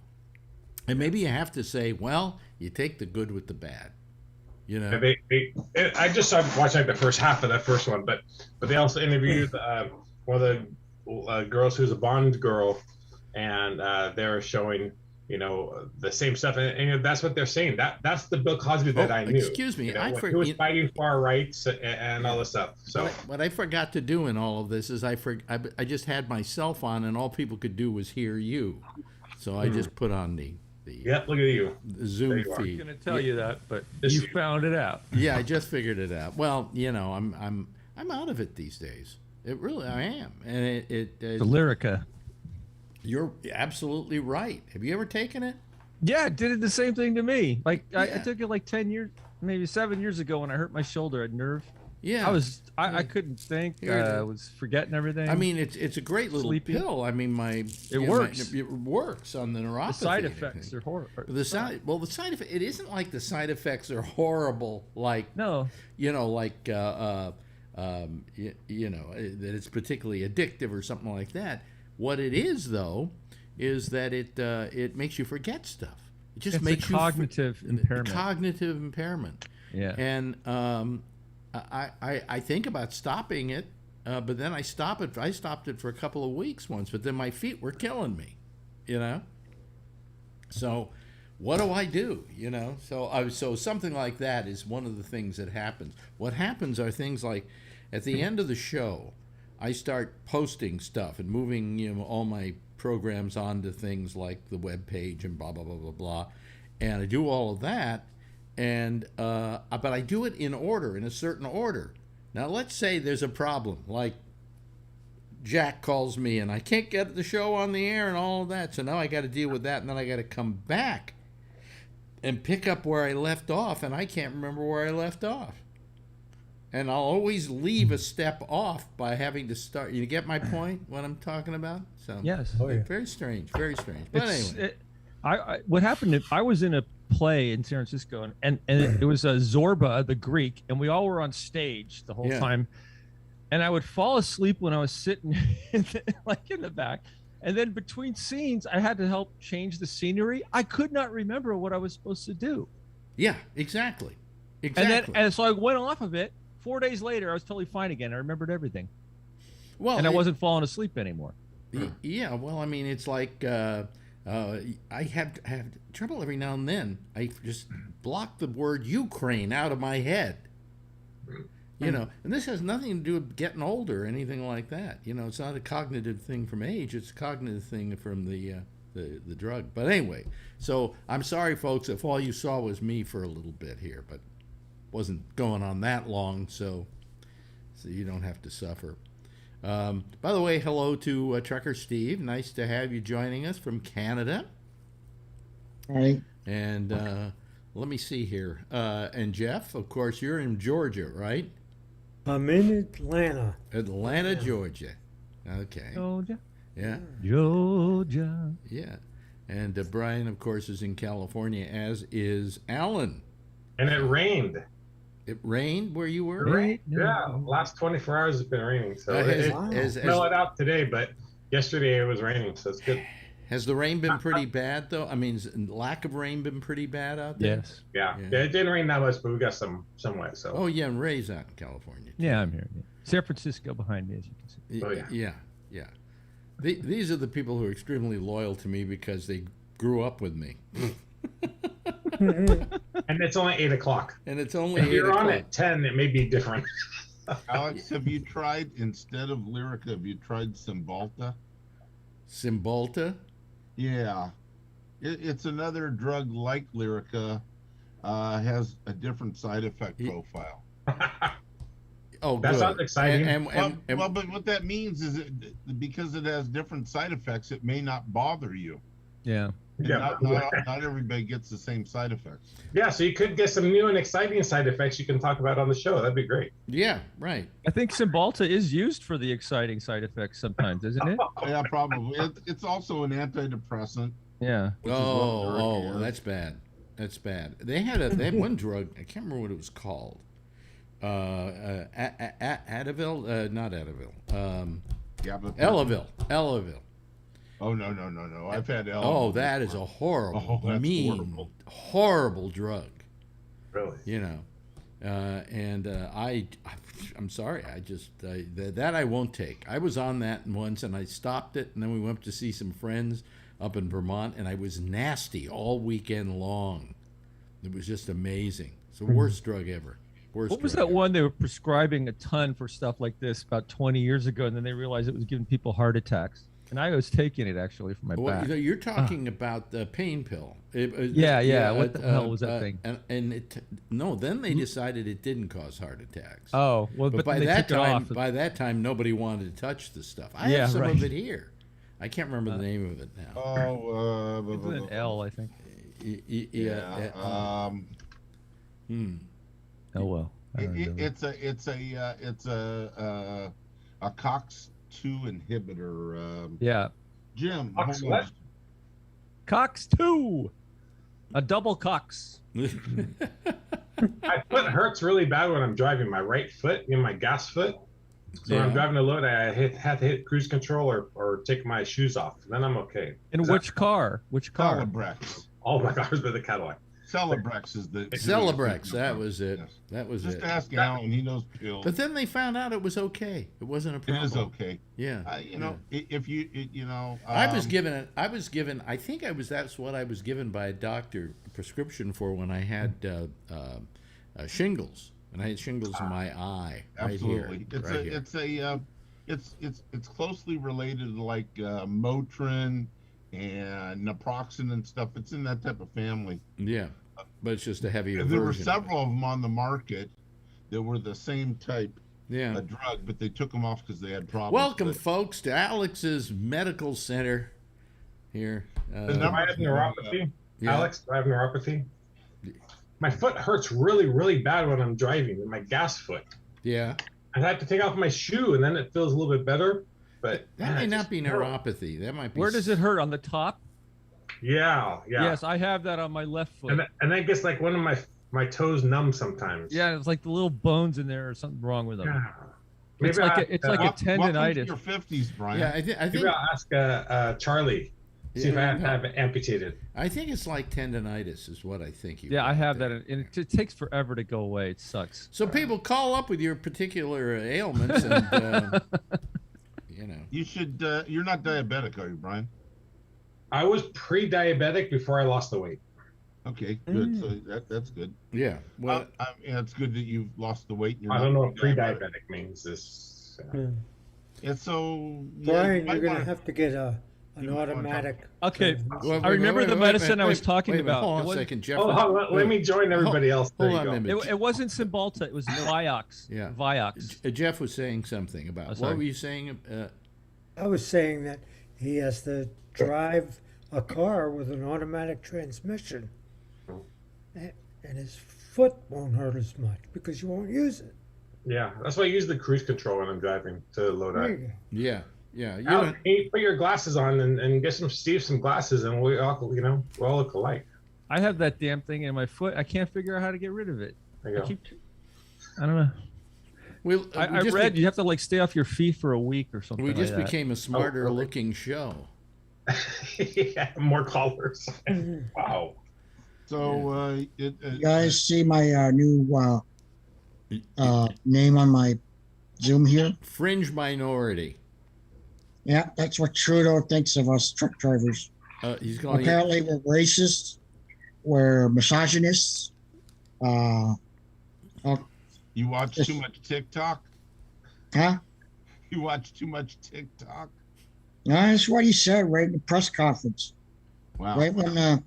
Speaker 2: And maybe you have to say, well, you take the good with the bad.
Speaker 6: I just started watching like the first half of that first one, but they also interviewed one of the girls who's a Bond girl, and they're showing the same stuff, and that's what they're saying. That's the Bill Cosby that I knew.
Speaker 2: Excuse me,
Speaker 6: he was fighting far rights and all this stuff. So
Speaker 2: what I forgot to do in all of this is I just had myself on, and all people could do was hear you, so I just put on the
Speaker 6: yep, look at you.
Speaker 2: The Zoom feed.
Speaker 4: I was going to tell you that, but you found it out.
Speaker 2: Yeah, I just figured it out. Well, I'm out of it these days. I am, and it's
Speaker 7: the Lyrica.
Speaker 2: You're absolutely right. Have you ever taken it?
Speaker 7: Yeah, it did the same thing to me. Like I
Speaker 2: Yeah.
Speaker 7: took it like 10 years, maybe 7 years ago when I hurt my shoulder at nerve.
Speaker 2: Yeah.
Speaker 7: I couldn't think.
Speaker 2: Here it
Speaker 7: I
Speaker 2: is.
Speaker 7: was forgetting everything.
Speaker 2: I mean, it's a great little
Speaker 7: Sleepy.
Speaker 2: pill. I mean, it
Speaker 7: works.
Speaker 2: it works on the neuropathy.
Speaker 7: the side
Speaker 2: and
Speaker 7: effects
Speaker 2: everything.
Speaker 7: are horrible.
Speaker 2: The side effect. It isn't like the side effects are horrible. Like
Speaker 7: No,
Speaker 2: like that it's particularly addictive or something like that. What it is though, is that it makes you forget stuff. It just
Speaker 7: it's
Speaker 2: makes
Speaker 7: a cognitive impairment.
Speaker 2: Cognitive impairment.
Speaker 7: Yeah.
Speaker 2: And I think about stopping it, but then I stop it. I stopped it for a couple of weeks once, but then my feet were killing me, So, what do I do? So something like that is one of the things that happens. What happens are things like, at the end of the show, I start posting stuff and moving all my programs onto things like the web page and blah blah blah blah blah, and I do all of that. And but I do it in a certain order. Now, let's say there's a problem, like Jack calls me and I can't get the show on the air and all of that. So now I got to deal with that, and then I got to come back and pick up where I left off, and I can't remember where I left off. And I'll always leave a step off by having to start. You get my point? What I'm talking about? So
Speaker 7: Yes.
Speaker 2: very strange, very strange. But anyway,
Speaker 7: What happened? I was in a play in San Francisco, and it was Zorba, the Greek, and we all were on stage the whole
Speaker 2: Yeah.
Speaker 7: time. And I would fall asleep when I was sitting in the back, and then between scenes, I had to help change the scenery. I could not remember what I was supposed to do,
Speaker 2: yeah, exactly.
Speaker 7: and so I went off of it. 4 days later, I was totally fine again. I remembered everything, and I wasn't falling asleep anymore.
Speaker 2: Yeah, well, I mean, it's like I have trouble every now and then. I just block the word Ukraine out of my head. And this has nothing to do with getting older or anything like that. It's not a cognitive thing from age. It's a cognitive thing from the drug. But anyway, so I'm sorry, folks, if all you saw was me for a little bit here, but wasn't going on that long, so you don't have to suffer. By the way, hello to Trucker Steve. Nice to have you joining us from Canada.
Speaker 8: Right.
Speaker 2: And let me see here. And Jeff, of course, you're in Georgia, right?
Speaker 8: I'm in Atlanta.
Speaker 2: Atlanta, Georgia. Okay.
Speaker 7: Georgia,
Speaker 2: Yeah.
Speaker 7: Georgia.
Speaker 2: Yeah. And Brian, of course, is in California, as is Alan.
Speaker 6: And it rained.
Speaker 2: It rained where you were?
Speaker 7: Right.
Speaker 6: Yeah, last 24 hours has been raining. So
Speaker 2: Has
Speaker 6: it mellowed out today, but yesterday it was raining, so it's good.
Speaker 2: has the rain been pretty bad, though? I mean, has lack of rain been pretty bad out there?
Speaker 7: Yes.
Speaker 6: Yeah, it didn't rain that much, but we got some wet. So
Speaker 2: Oh, yeah, and Ray's out in California.
Speaker 7: Yeah, I'm here. Yeah. San Francisco behind me, as you can see.
Speaker 6: Oh, yeah.
Speaker 2: Yeah. These are the people who are extremely loyal to me because they grew up with me.
Speaker 6: and it's only 8 o'clock.
Speaker 2: And it's only
Speaker 6: If
Speaker 2: 8
Speaker 6: you're on
Speaker 2: o'clock.
Speaker 6: at 10, it may be different.
Speaker 5: Alex, have you tried, instead of Lyrica, have you tried Cymbalta?
Speaker 2: Cymbalta?
Speaker 5: Yeah. It's another drug like Lyrica, has a different side effect profile.
Speaker 2: Oh,
Speaker 6: That
Speaker 2: good.
Speaker 6: sounds exciting.
Speaker 5: Well, but what that means is because it has different side effects, it may not bother you.
Speaker 7: Yeah.
Speaker 5: And
Speaker 6: Yeah.
Speaker 5: not everybody gets the same side effects.
Speaker 6: Yeah, so you could get some new and exciting side effects you can talk about on the show. That'd be great.
Speaker 2: Yeah, right.
Speaker 7: I think Cymbalta is used for the exciting side effects sometimes, isn't it?
Speaker 5: Yeah, probably. It's also an antidepressant.
Speaker 7: Yeah.
Speaker 5: Which is what Lyrica
Speaker 2: Well,
Speaker 5: is.
Speaker 2: that's bad. That's bad. They had one drug. I can't remember what it was called. Advil, not Advil.
Speaker 5: Yeah, but
Speaker 2: Elavil.
Speaker 5: Oh no! I've had L.
Speaker 2: Oh, that is a horrible,
Speaker 5: that's
Speaker 2: mean, horrible drug.
Speaker 6: Really?
Speaker 2: I'm sorry. That I won't take. I was on that once, and I stopped it, and then we went to see some friends up in Vermont, and I was nasty all weekend long. It was just amazing. It's the worst drug ever.
Speaker 7: What was that one they were prescribing a ton for stuff like this about 20 years ago, and then they realized it was giving people heart attacks? And I was taking it actually for my back.
Speaker 2: You're talking about the pain pill.
Speaker 7: Yeah. What the hell was that thing?
Speaker 2: Then they decided it didn't cause heart attacks.
Speaker 7: Oh, well, but
Speaker 2: by
Speaker 7: they
Speaker 2: that
Speaker 7: took it
Speaker 2: time,
Speaker 7: off.
Speaker 2: by that time, nobody wanted to touch the stuff. I have some of it here. I can't remember the name of it now.
Speaker 5: Oh,
Speaker 7: It's with an L, I think.
Speaker 5: yeah.
Speaker 7: Oh well. I don't know.
Speaker 5: It's a COX-2 inhibitor.
Speaker 7: Yeah.
Speaker 5: Jim,
Speaker 6: Cox
Speaker 5: hold on.
Speaker 6: what?
Speaker 7: Cox 2. A double Cox.
Speaker 6: My foot hurts really bad when I'm driving. My right foot, my gas foot. So when I'm
Speaker 2: Yeah.
Speaker 6: driving a load, I have to hit cruise control or take my shoes off. Then I'm okay.
Speaker 7: In which car? Which car?
Speaker 5: Celebrex.
Speaker 6: Oh my cars with the Cadillac.
Speaker 5: Celebrex is the
Speaker 2: Celebrex, that was it.
Speaker 5: Yes.
Speaker 2: That was
Speaker 5: Just
Speaker 2: it.
Speaker 5: ask Alan. He knows pills.
Speaker 2: But then they found out it was okay. It wasn't a
Speaker 5: It
Speaker 2: problem.
Speaker 5: is okay.
Speaker 2: Yeah.
Speaker 5: If you
Speaker 2: I was given. I think that's what I was given by a doctor, a prescription for when I had shingles, and I had shingles in my eye right
Speaker 5: absolutely.
Speaker 2: here.
Speaker 5: It's closely related to like Motrin and naproxen and stuff. It's in that type of family.
Speaker 2: Yeah, but it's just a heavier
Speaker 5: There were
Speaker 2: version.
Speaker 5: several of them on the market that were the same type
Speaker 2: Yeah.
Speaker 5: of drug, but they took them off because they had problems.
Speaker 2: Welcome,
Speaker 5: with it.
Speaker 2: folks, to Alex's Medical Center. Here.
Speaker 6: Do I have neuropathy?
Speaker 2: Yeah.
Speaker 6: Alex, do I have neuropathy? My foot hurts really, really bad when I'm driving. My gas foot.
Speaker 2: Yeah.
Speaker 6: I have to take off my shoe, and then it feels a little bit better. But
Speaker 2: That may
Speaker 6: it's
Speaker 2: not
Speaker 6: just
Speaker 2: be
Speaker 6: terrible.
Speaker 2: neuropathy. That might be.
Speaker 7: Where does it hurt? On the top?
Speaker 6: Yeah.
Speaker 7: Yes, I have that on my left foot.
Speaker 6: And that gets like one of my toes numb sometimes.
Speaker 7: Yeah, it's like the little bones in there or something wrong with them.
Speaker 6: Yeah.
Speaker 7: It's
Speaker 6: Maybe
Speaker 7: like it's like a
Speaker 5: Welcome to
Speaker 7: tendonitis.
Speaker 5: your 50s, Brian.
Speaker 2: Yeah, I think.
Speaker 6: Maybe I'll ask Charlie. See if I have to have it amputated.
Speaker 2: I think it's like tendonitis, is what I think.
Speaker 7: Yeah, I have that, and it takes forever to go away. It sucks.
Speaker 2: So people call up with your particular ailments, and
Speaker 5: You should. You're not diabetic, are you, Brian?
Speaker 6: I was pre-diabetic before I lost the weight.
Speaker 5: Okay, good. So that's good.
Speaker 2: Yeah. Well,
Speaker 5: It's good that you've lost the weight. And you're
Speaker 6: I
Speaker 5: not
Speaker 6: don't know what
Speaker 5: pre-diabetic.
Speaker 6: pre-diabetic means. This.
Speaker 5: Yeah, so
Speaker 8: Brian,
Speaker 5: you might
Speaker 8: you're gonna
Speaker 5: wanna-
Speaker 8: have to get an
Speaker 5: You wanna
Speaker 8: automatic.
Speaker 7: Okay,
Speaker 2: Wait,
Speaker 7: I remember the medicine I was talking
Speaker 2: wait a minute,
Speaker 7: about.
Speaker 2: Hold
Speaker 7: It
Speaker 2: on a
Speaker 7: wasn't-
Speaker 2: second, Jeff.
Speaker 6: Let me join everybody else. There
Speaker 2: Hold
Speaker 6: you
Speaker 2: on a
Speaker 6: go.
Speaker 2: minute.
Speaker 7: It wasn't Cymbalta. It was Vioxx.
Speaker 2: Yeah.
Speaker 7: Vioxx.
Speaker 2: Jeff was saying something about.
Speaker 7: Oh, sorry.
Speaker 2: What were you saying?
Speaker 8: I was saying that he has to drive a car with an automatic transmission, and his foot won't hurt as much because you won't use it.
Speaker 6: Yeah, that's why I use the cruise control when I'm driving to load
Speaker 8: There
Speaker 6: out.
Speaker 8: you go.
Speaker 2: Yeah. Yeah. You
Speaker 6: Al,
Speaker 2: don't-
Speaker 6: can you put your glasses on and get Steve some glasses, and we all we all look alike.
Speaker 7: I have that damn thing in my foot. I can't figure out how to get rid of it.
Speaker 6: There you go.
Speaker 7: I don't know. I
Speaker 2: just
Speaker 7: read you have to like stay off your feet for a week or something.
Speaker 2: We just
Speaker 7: like that.
Speaker 2: became a smarter
Speaker 6: really?
Speaker 2: looking show.
Speaker 6: Yeah, more callers. Wow.
Speaker 5: So
Speaker 9: You guys see my new name on my Zoom here?
Speaker 2: Fringe minority.
Speaker 9: Yeah, that's what Trudeau thinks of us truck drivers.
Speaker 2: He's going.
Speaker 9: Apparently, we're racist, we're misogynists.
Speaker 5: you watch too much TikTok.
Speaker 9: Huh?
Speaker 5: You watch too much TikTok.
Speaker 9: That's what he said right in the press conference,
Speaker 5: Wow.
Speaker 9: right when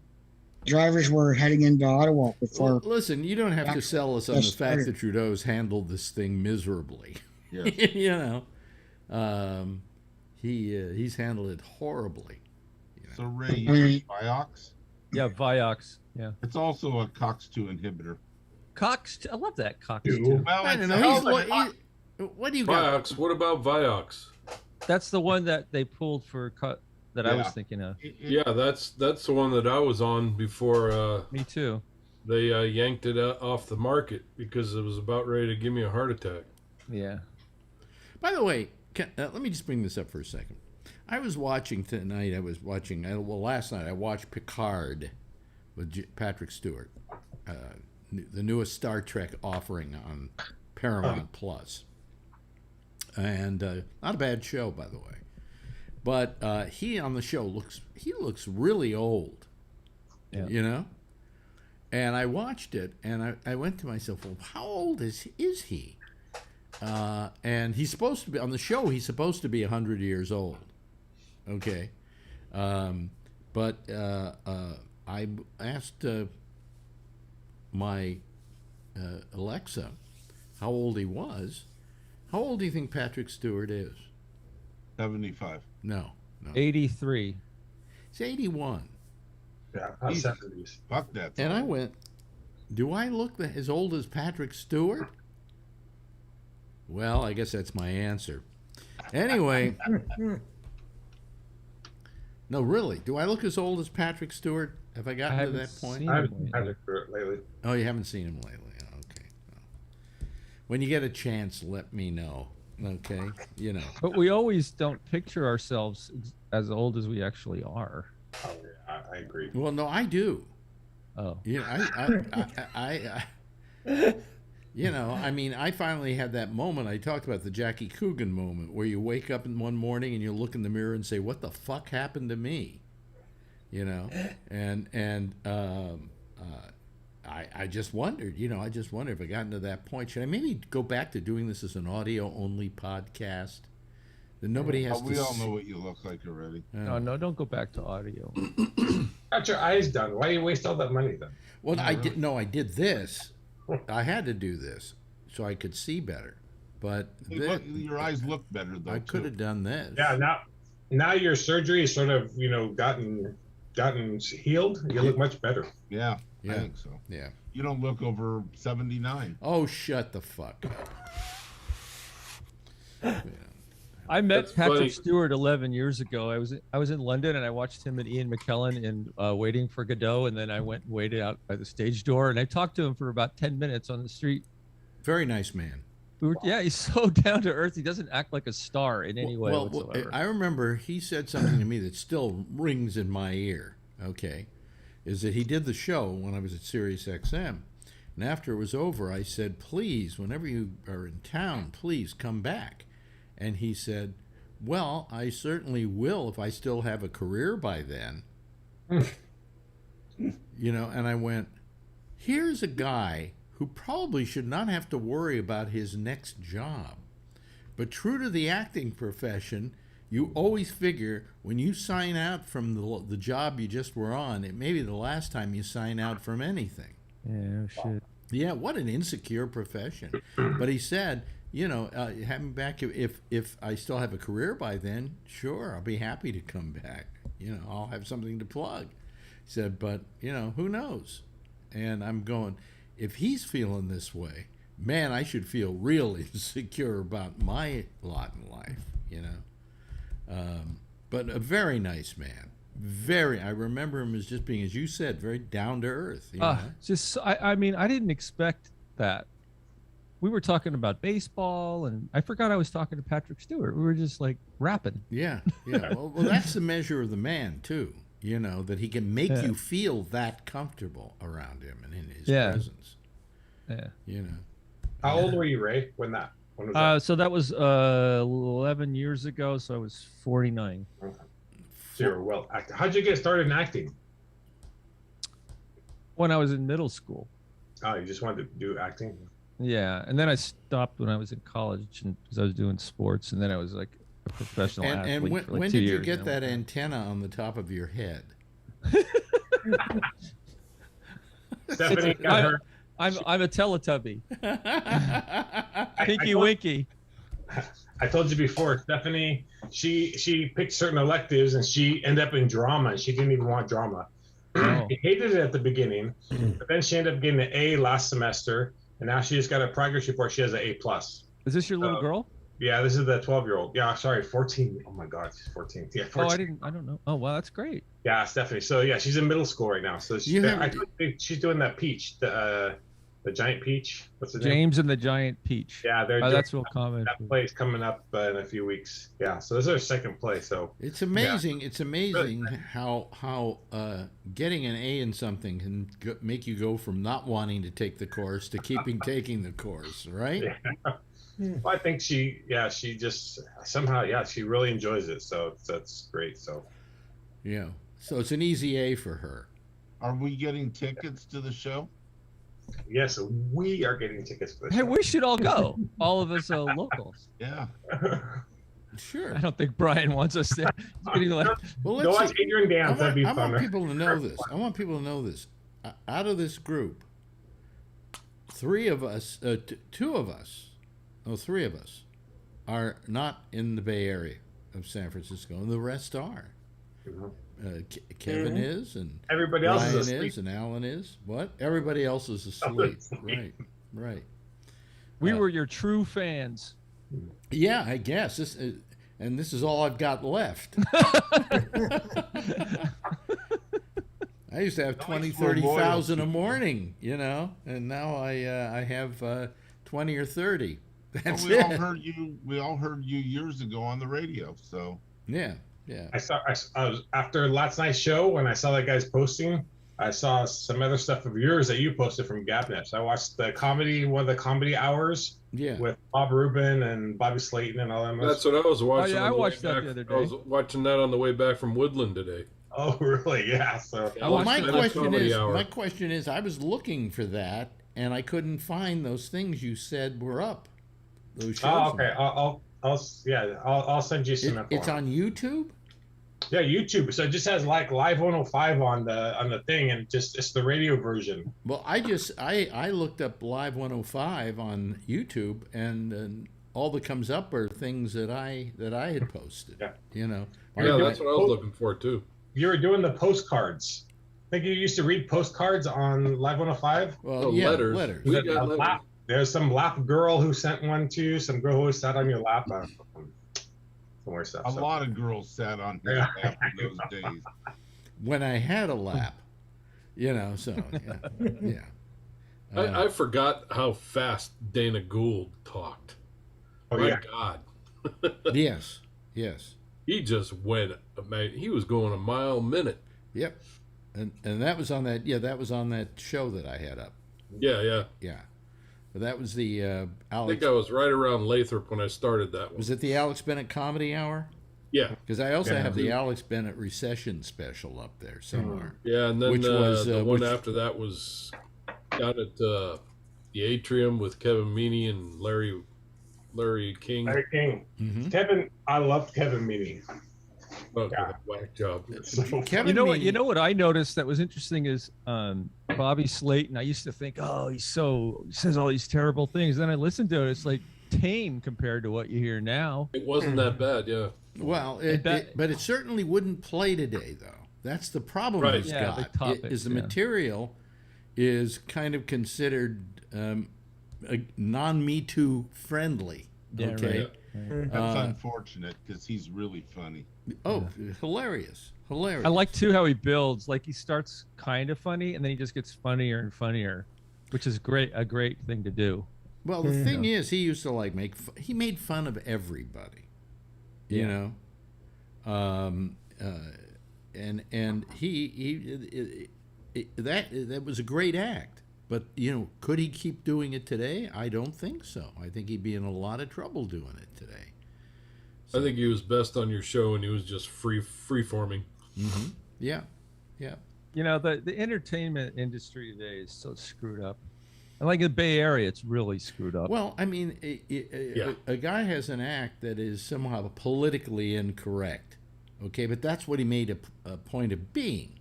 Speaker 9: drivers were heading into Ottawa before.
Speaker 2: Listen, you don't have to sell us on the
Speaker 9: Just
Speaker 2: fact
Speaker 9: started.
Speaker 2: that Trudeau's handled this thing miserably.
Speaker 5: Yes.
Speaker 2: He's handled it horribly.
Speaker 5: So Ray, you use Vioxx.
Speaker 7: Yeah, Vioxx. Yeah.
Speaker 5: It's also a COX-2 inhibitor.
Speaker 7: Cox. I love that Cox.
Speaker 6: Ew.
Speaker 7: Too.
Speaker 5: Well,
Speaker 2: I don't
Speaker 5: it's
Speaker 2: know.
Speaker 5: a hell of a-
Speaker 2: What do you got?
Speaker 10: Vioxx. What about Vioxx?
Speaker 7: That's the one that they pulled for that I was
Speaker 5: Yeah.
Speaker 7: thinking of.
Speaker 10: Yeah, that's the one that I was on before
Speaker 7: Me too.
Speaker 10: they yanked it off the market because it was about ready to give me a heart attack.
Speaker 7: Yeah.
Speaker 2: By the way, let me just bring this up for a second. I was watching tonight. Last night I watched Picard with Patrick Stewart, the newest Star Trek offering on Paramount Plus, and not a bad show, by the way. But he on the show looks really old,
Speaker 7: Yeah.
Speaker 2: And I watched it, and I went to myself, well, how old is he? And he's supposed to be on the show. He's supposed to be 100 years old. Okay, but I asked my Alexa how old he was. How old do you think Patrick Stewart is?
Speaker 5: 75.
Speaker 2: No, No.
Speaker 7: 83.
Speaker 2: It's 81.
Speaker 6: Yeah, probably
Speaker 5: Jesus.
Speaker 6: 70s.
Speaker 5: Fuck that.
Speaker 2: And I went, do I look as old as Patrick Stewart? Well, I guess that's my answer. Anyway, no, really, do I look as old as Patrick Stewart? Have I gotten to
Speaker 7: haven't
Speaker 2: that point?
Speaker 7: seen
Speaker 6: I
Speaker 7: him
Speaker 6: haven't had
Speaker 7: lately.
Speaker 6: it for it lately.
Speaker 2: Oh, you haven't seen him lately. Oh, okay. Well, when you get a chance, let me know. Okay, you know.
Speaker 7: But we always don't picture ourselves as old as we actually are.
Speaker 6: Oh, yeah, I agree.
Speaker 2: Well, no, I do.
Speaker 7: Oh.
Speaker 2: You know, you know, I mean, I finally had that moment. I talked about the Jackie Coogan moment where you wake up in one morning and you look in the mirror and say, "What the fuck happened to me?" You know, and I just wondered. You know, I just wondered if I gotten to that point. Should I maybe go back to doing this as an audio only podcast? Then nobody has to.
Speaker 5: We all know what you look like already.
Speaker 7: No, don't go back to audio.
Speaker 6: Got your eyes done. Why do you waste all that money then?
Speaker 2: Well, I did. No, I did this. I had to do this so I could see better. But
Speaker 5: Your eyes look better though.
Speaker 2: I could have done this.
Speaker 6: Yeah, now your surgery is sort of gotten healed. You look much better.
Speaker 5: Yeah,
Speaker 2: Yeah.
Speaker 5: I think so.
Speaker 2: Yeah.
Speaker 5: You don't look over 79.
Speaker 2: Oh, shut the fuck up.
Speaker 7: I met
Speaker 10: That's
Speaker 7: Patrick
Speaker 10: funny.
Speaker 7: Stewart 11 years ago. I was in London and I watched him and Ian McKellen in Waiting for Godot, and then I went and waited out by the stage door and I talked to him for about 10 minutes on the street.
Speaker 2: Very nice man.
Speaker 7: Yeah, he's so down to earth. He doesn't act like a star in any way
Speaker 2: Well,
Speaker 7: whatsoever.
Speaker 2: I remember he said something to me that still rings in my ear. Okay, is that he did the show when I was at Sirius XM, and after it was over, I said, "Please, whenever you are in town, please come back." And he said, "Well, I certainly will if I still have a career by then." You know, and I went, "Here's a guy who probably should not have to worry about his next job. But true to the acting profession, you always figure when you sign out from the job you just were on, it may be the last time you sign out from anything."
Speaker 7: Yeah, shit.
Speaker 2: Yeah, what an insecure profession. But he said, you know, have me back if I still have a career by then, sure, I'll be happy to come back. You know, I'll have something to plug. He said, but, you know, who knows? And I'm going, if he's feeling this way, man, I should feel real insecure about my lot in life, you know. But a very nice man. I remember him as just being, as you said, very down to earth. You know?
Speaker 7: I mean, I didn't expect that. We were talking about baseball, and I forgot I was talking to Patrick Stewart. We were just like rapping.
Speaker 2: Yeah. Well, that's the measure of the man too. You know, that he can make you feel that comfortable around him and in his presence.
Speaker 7: Yeah.
Speaker 2: You know.
Speaker 6: How old were you, Ray, when was that?
Speaker 7: So that was 11 years ago. So I was 49.
Speaker 6: So you're well acting. How'd you get started in acting?
Speaker 7: When I was in middle school.
Speaker 6: Oh, you just wanted to do acting?
Speaker 7: Yeah, and then I stopped when I was in college because I was doing sports, and then I was like a professional athlete.
Speaker 2: And when,
Speaker 7: for like
Speaker 2: when
Speaker 7: 2
Speaker 2: did you
Speaker 7: years,
Speaker 2: get
Speaker 7: know?
Speaker 2: that antenna on the top of your head?
Speaker 6: Stephanie got her.
Speaker 7: I'm a Teletubby. Pinky Winky.
Speaker 6: I told you before, Stephanie, she picked certain electives and she ended up in drama, and she didn't even want drama.
Speaker 7: Oh.
Speaker 6: She hated it at the beginning, but then she ended up getting an A last semester, and now she just got a progress report. She has an A+.
Speaker 7: Is this your little girl?
Speaker 6: Yeah, this is the 12-year-old. Yeah, sorry, 14. Oh my God, she's 14. Yeah, 14.
Speaker 7: I don't know. Oh, wow, that's great.
Speaker 6: Yeah, Stephanie. So yeah, she's in middle school right now. So she's doing that peach, the giant peach. What's the name?
Speaker 7: James and the Giant Peach.
Speaker 6: Yeah, they're doing
Speaker 7: that's real common.
Speaker 6: that play is coming up in a few weeks. Yeah, so this is our second play. So
Speaker 2: It's amazing. It's amazing how getting an A in something can make you go from not wanting to take the course to taking the course, right?
Speaker 6: yeah. Well, I think she just somehow, she really enjoys it. So that's great. So
Speaker 2: Yeah. So it's an easy A for her.
Speaker 5: Are we getting tickets to the show?
Speaker 6: yes, we are getting tickets for this.
Speaker 7: Hey, we should all go. All of us locals.
Speaker 5: Yeah.
Speaker 2: Sure.
Speaker 7: I don't think Brian wants us to.
Speaker 2: Well,
Speaker 6: Go
Speaker 2: let's
Speaker 6: watch
Speaker 2: see.
Speaker 6: Adrian dance. That'd be
Speaker 2: I
Speaker 6: fun.
Speaker 2: want people to know this. I want people to know this. Out of this group, three of us are not in the Bay Area. of San Francisco, and the rest are. Kevin is, and
Speaker 6: Everybody else
Speaker 2: Ryan
Speaker 6: is asleep.
Speaker 2: and Alan is. What? Everybody else is asleep. Right, right.
Speaker 7: We were your true fans.
Speaker 2: Yeah, I guess this, and this is all I've got left. I used to have 20,
Speaker 5: Nice for
Speaker 2: 30,000 a
Speaker 5: loyalty.
Speaker 2: morning, you know, and now I have 20 or 30. That's
Speaker 5: we all
Speaker 2: it.
Speaker 5: heard you. We all heard you years ago on the radio. So
Speaker 2: Yeah, yeah.
Speaker 6: I was after last night's show when I saw that guy's posting. I saw some other stuff of yours that you posted from Gapnet. I watched one of the comedy hours
Speaker 2: Yeah.
Speaker 6: with Bob Rubin and Bobby Slayton and all them.
Speaker 10: That's what I was watching.
Speaker 7: yeah, I
Speaker 10: on the way
Speaker 7: watched that
Speaker 10: back.
Speaker 7: the other
Speaker 10: I was
Speaker 7: day.
Speaker 10: watching that on the way back from Woodland today.
Speaker 6: Oh, really? Yeah. So
Speaker 10: I
Speaker 2: Well,
Speaker 10: watched
Speaker 2: my
Speaker 10: that
Speaker 2: question
Speaker 10: comedy
Speaker 2: is,
Speaker 10: hour.
Speaker 2: I was looking for that, and I couldn't find those things you said were up. Those shows.
Speaker 6: Oh, okay. I'll send you some.
Speaker 2: It's on YouTube.
Speaker 6: Yeah, YouTube. So it just has like Live 105 on the thing, and it's the radio version.
Speaker 2: Well, I looked up Live 105 on YouTube, and all that comes up are things that I had posted.
Speaker 6: Yeah.
Speaker 2: You know.
Speaker 10: Yeah, that's what I was looking for too.
Speaker 6: You were doing the postcards. I think you used to read postcards on Live 105.
Speaker 2: Well,
Speaker 10: Oh,
Speaker 2: yeah,
Speaker 10: letters.
Speaker 2: letters.
Speaker 10: We got letters.
Speaker 6: There's some lap girl who sent one to you. Some girl who sat on your lap. Some more stuff.
Speaker 5: a
Speaker 6: So-
Speaker 5: lot of girls sat on his
Speaker 6: Yeah.
Speaker 5: lap in those days.
Speaker 2: When I had a lap, you know. So yeah.
Speaker 10: I forgot how fast Dana Gould talked.
Speaker 6: Oh,
Speaker 10: My
Speaker 6: yeah.
Speaker 10: God.
Speaker 2: Yes. Yes.
Speaker 10: He just went, he was going a mile a minute.
Speaker 2: Yep. And that was on that. Yeah, that was on that show that I had up.
Speaker 10: Yeah, yeah.
Speaker 2: Yeah. But that was the
Speaker 10: I
Speaker 2: Alex.
Speaker 10: think I was right around Lathrop when I started that one.
Speaker 2: Was it the Alex Bennett Comedy Hour?
Speaker 10: Yeah.
Speaker 2: Because I also
Speaker 6: Yeah.
Speaker 2: have the Alex Bennett Recession special up there somewhere.
Speaker 10: Yeah, and then
Speaker 2: Which was,
Speaker 10: the one
Speaker 2: which-
Speaker 10: after that was down at the Atrium with Kevin Meaney and Larry King.
Speaker 6: Larry King.
Speaker 2: Mm-hmm.
Speaker 6: Kevin, I loved Kevin Meaney.
Speaker 10: Oh,
Speaker 6: Yeah.
Speaker 10: whack job.
Speaker 2: Kevin,
Speaker 7: You know what?
Speaker 2: Meaney-
Speaker 7: You know what I noticed that was interesting is Bobby Slayton. I used to think, oh, he says all these terrible things. Then I listened to it. It's like tame compared to what you hear now.
Speaker 10: It wasn't that bad, yeah.
Speaker 2: Well,
Speaker 7: bet-
Speaker 2: but it certainly wouldn't play today, though. That's the problem
Speaker 10: Right.
Speaker 2: he's
Speaker 7: Yeah,
Speaker 2: got.
Speaker 7: the topics,
Speaker 2: is the
Speaker 7: yeah.
Speaker 2: material is kind of considered non-Me Too friendly.
Speaker 7: Yeah,
Speaker 2: Okay.
Speaker 7: right.
Speaker 5: That's unfortunate because he's really funny.
Speaker 2: Oh, hilarious. Hilarious.
Speaker 7: I like too how he builds. Like he starts kind of funny and then he just gets funnier and funnier, which is a great thing to do.
Speaker 2: Well, the thing is, he used to like he made fun of everybody, you know, and that was a great act. But you know, could he keep doing it today? I don't think so. I think he'd be in a lot of trouble doing it today.
Speaker 10: I think he was best on your show and he was just free forming.
Speaker 2: Mm-hmm. Yeah, yeah.
Speaker 7: You know, the entertainment industry today is so screwed up. And like in the Bay Area, it's really screwed up.
Speaker 2: Well, I mean, a guy has an act that is somehow politically incorrect, okay? But that's what he made a point of being,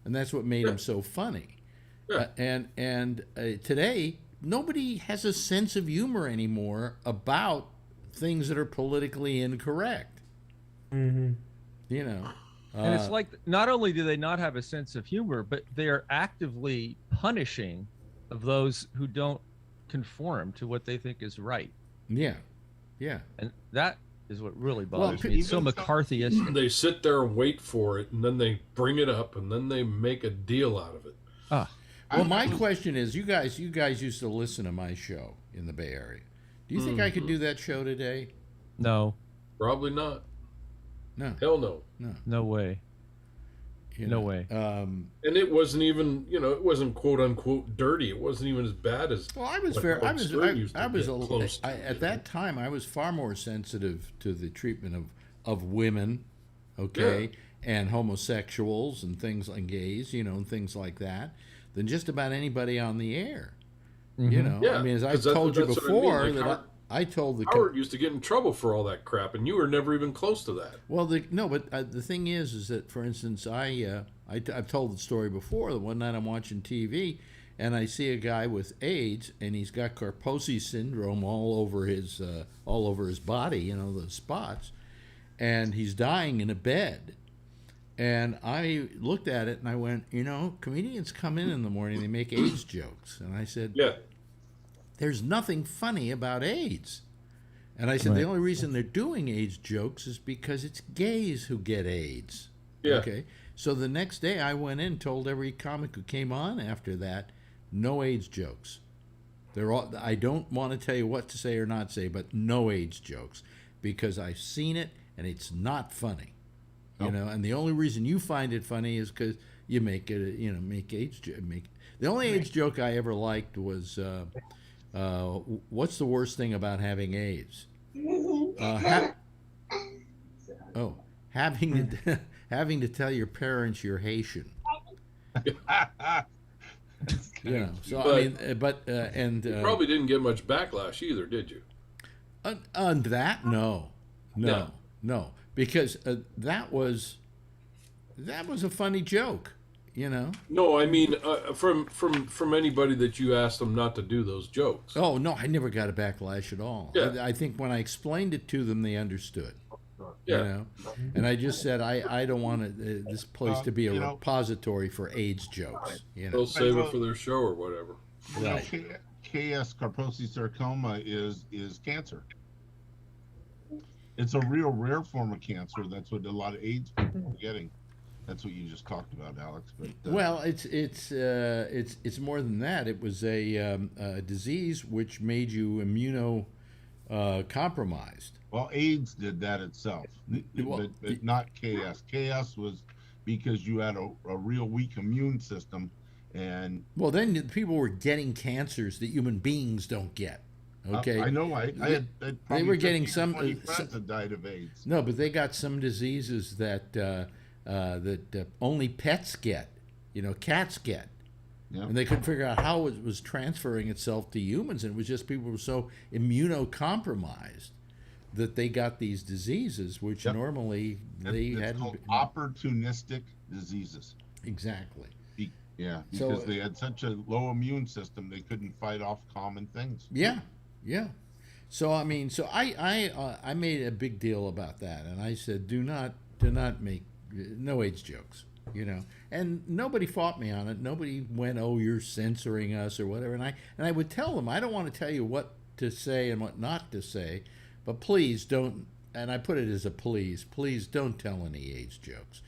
Speaker 2: and that's what made him so funny.
Speaker 10: Yeah.
Speaker 2: And today, nobody has a sense of humor anymore about things that are politically incorrect.
Speaker 8: Mm-hmm.
Speaker 2: You know,
Speaker 7: and it's like not only do they not have a sense of humor, but they are actively punishing of those who don't conform to what they think is right.
Speaker 2: yeah, yeah.
Speaker 7: And that is what really bothers
Speaker 2: Well,
Speaker 7: me. It's so
Speaker 5: even some-
Speaker 7: McCarthyistic.
Speaker 10: They sit there and wait for it and then they bring it up and then they make a deal out of it.
Speaker 2: Well, my question is, you guys used to listen to my show in the Bay Area. Do you think I could do that show today?
Speaker 7: No,
Speaker 10: Probably not.
Speaker 2: No,
Speaker 10: Hell no.
Speaker 7: no way.
Speaker 2: you
Speaker 7: No
Speaker 2: know.
Speaker 7: way.
Speaker 10: And it wasn't even, it wasn't quote unquote dirty. It wasn't even as bad as.
Speaker 2: Well, I was
Speaker 10: what
Speaker 2: fair. I
Speaker 10: Howard
Speaker 2: was.
Speaker 10: Stern used to
Speaker 2: I was
Speaker 10: get close to.
Speaker 2: at that time. I was far more sensitive to the treatment of women, okay, and homosexuals and things like gays, and things like that, than just about anybody on the air. You know,
Speaker 10: Yeah,
Speaker 2: I mean, as I
Speaker 10: 'cause that's
Speaker 2: told you
Speaker 10: what I mean,
Speaker 2: before,
Speaker 10: like
Speaker 2: that
Speaker 10: Howard-
Speaker 2: I told the
Speaker 10: Howard used to get in trouble for all that crap, and you were never even close to that.
Speaker 2: Well, but the thing is that, for instance, I've told the story before. That one night I'm watching TV, and I see a guy with AIDS, and he's got Kaposi syndrome all over his body, the spots, and he's dying in a bed. And I looked at it and I went, comedians come in the morning, they make AIDS jokes. And I said,
Speaker 10: Yeah.
Speaker 2: there's nothing funny about AIDS. And I said, the only reason they're doing AIDS jokes is because it's gays who get AIDS.
Speaker 10: Yeah.
Speaker 2: Okay. So the next day I went in, told every comic who came on after that, no AIDS jokes. They're all, I don't want to tell you what to say or not say, but no AIDS jokes, because I've seen it and it's not funny. And the only reason you find it funny is because you make it, make AIDS. The only AIDS joke I ever liked was, what's the worst thing about having AIDS? Having to tell your parents you're Haitian. So
Speaker 10: But-
Speaker 2: I mean,
Speaker 10: You probably didn't get much backlash either, did you?
Speaker 2: on that, no, because that was a funny joke,
Speaker 10: No, I mean from anybody that you asked them not to do those jokes.
Speaker 2: Oh no, I never got a backlash at all.
Speaker 10: Yeah.
Speaker 2: I think when I explained it to them, they understood.
Speaker 10: Yeah.
Speaker 2: And I just said I don't want this place to be a repository for AIDS jokes.
Speaker 10: They'll save it for their show or whatever.
Speaker 2: Right.
Speaker 5: KS Kaposi sarcoma is cancer. It's a real rare form of cancer. That's what a lot of AIDS people are getting. That's what you just talked about, Alex. But
Speaker 2: Well, it's more than that. It was a disease which made you compromised.
Speaker 5: well, AIDS did that itself, but not KS. KS was because you had a real weak immune system, and
Speaker 2: Well, then people were getting cancers that human beings don't get. Okay.
Speaker 5: I know. I had
Speaker 2: They were getting
Speaker 5: 15,
Speaker 2: some
Speaker 5: 20 friends that died of AIDS.
Speaker 2: No, but they got some diseases that only pets get. Cats get.
Speaker 5: Yeah.
Speaker 2: And they couldn't figure out how it was transferring itself to humans, and it was just people were so immunocompromised that they got these diseases, which normally they
Speaker 5: It's
Speaker 2: hadn't.
Speaker 5: called opportunistic diseases.
Speaker 2: Exactly.
Speaker 5: Yeah,
Speaker 2: So-
Speaker 5: because they had such a low immune system, they couldn't fight off common things.
Speaker 2: Yeah. So I mean, I made a big deal about that, and I said, do not make no AIDS jokes. And nobody fought me on it. Nobody went, "Oh, you're censoring us" or whatever. And I would tell them, I don't want to tell you what to say and what not to say, but please don't. And I put it as a please don't tell any AIDS jokes,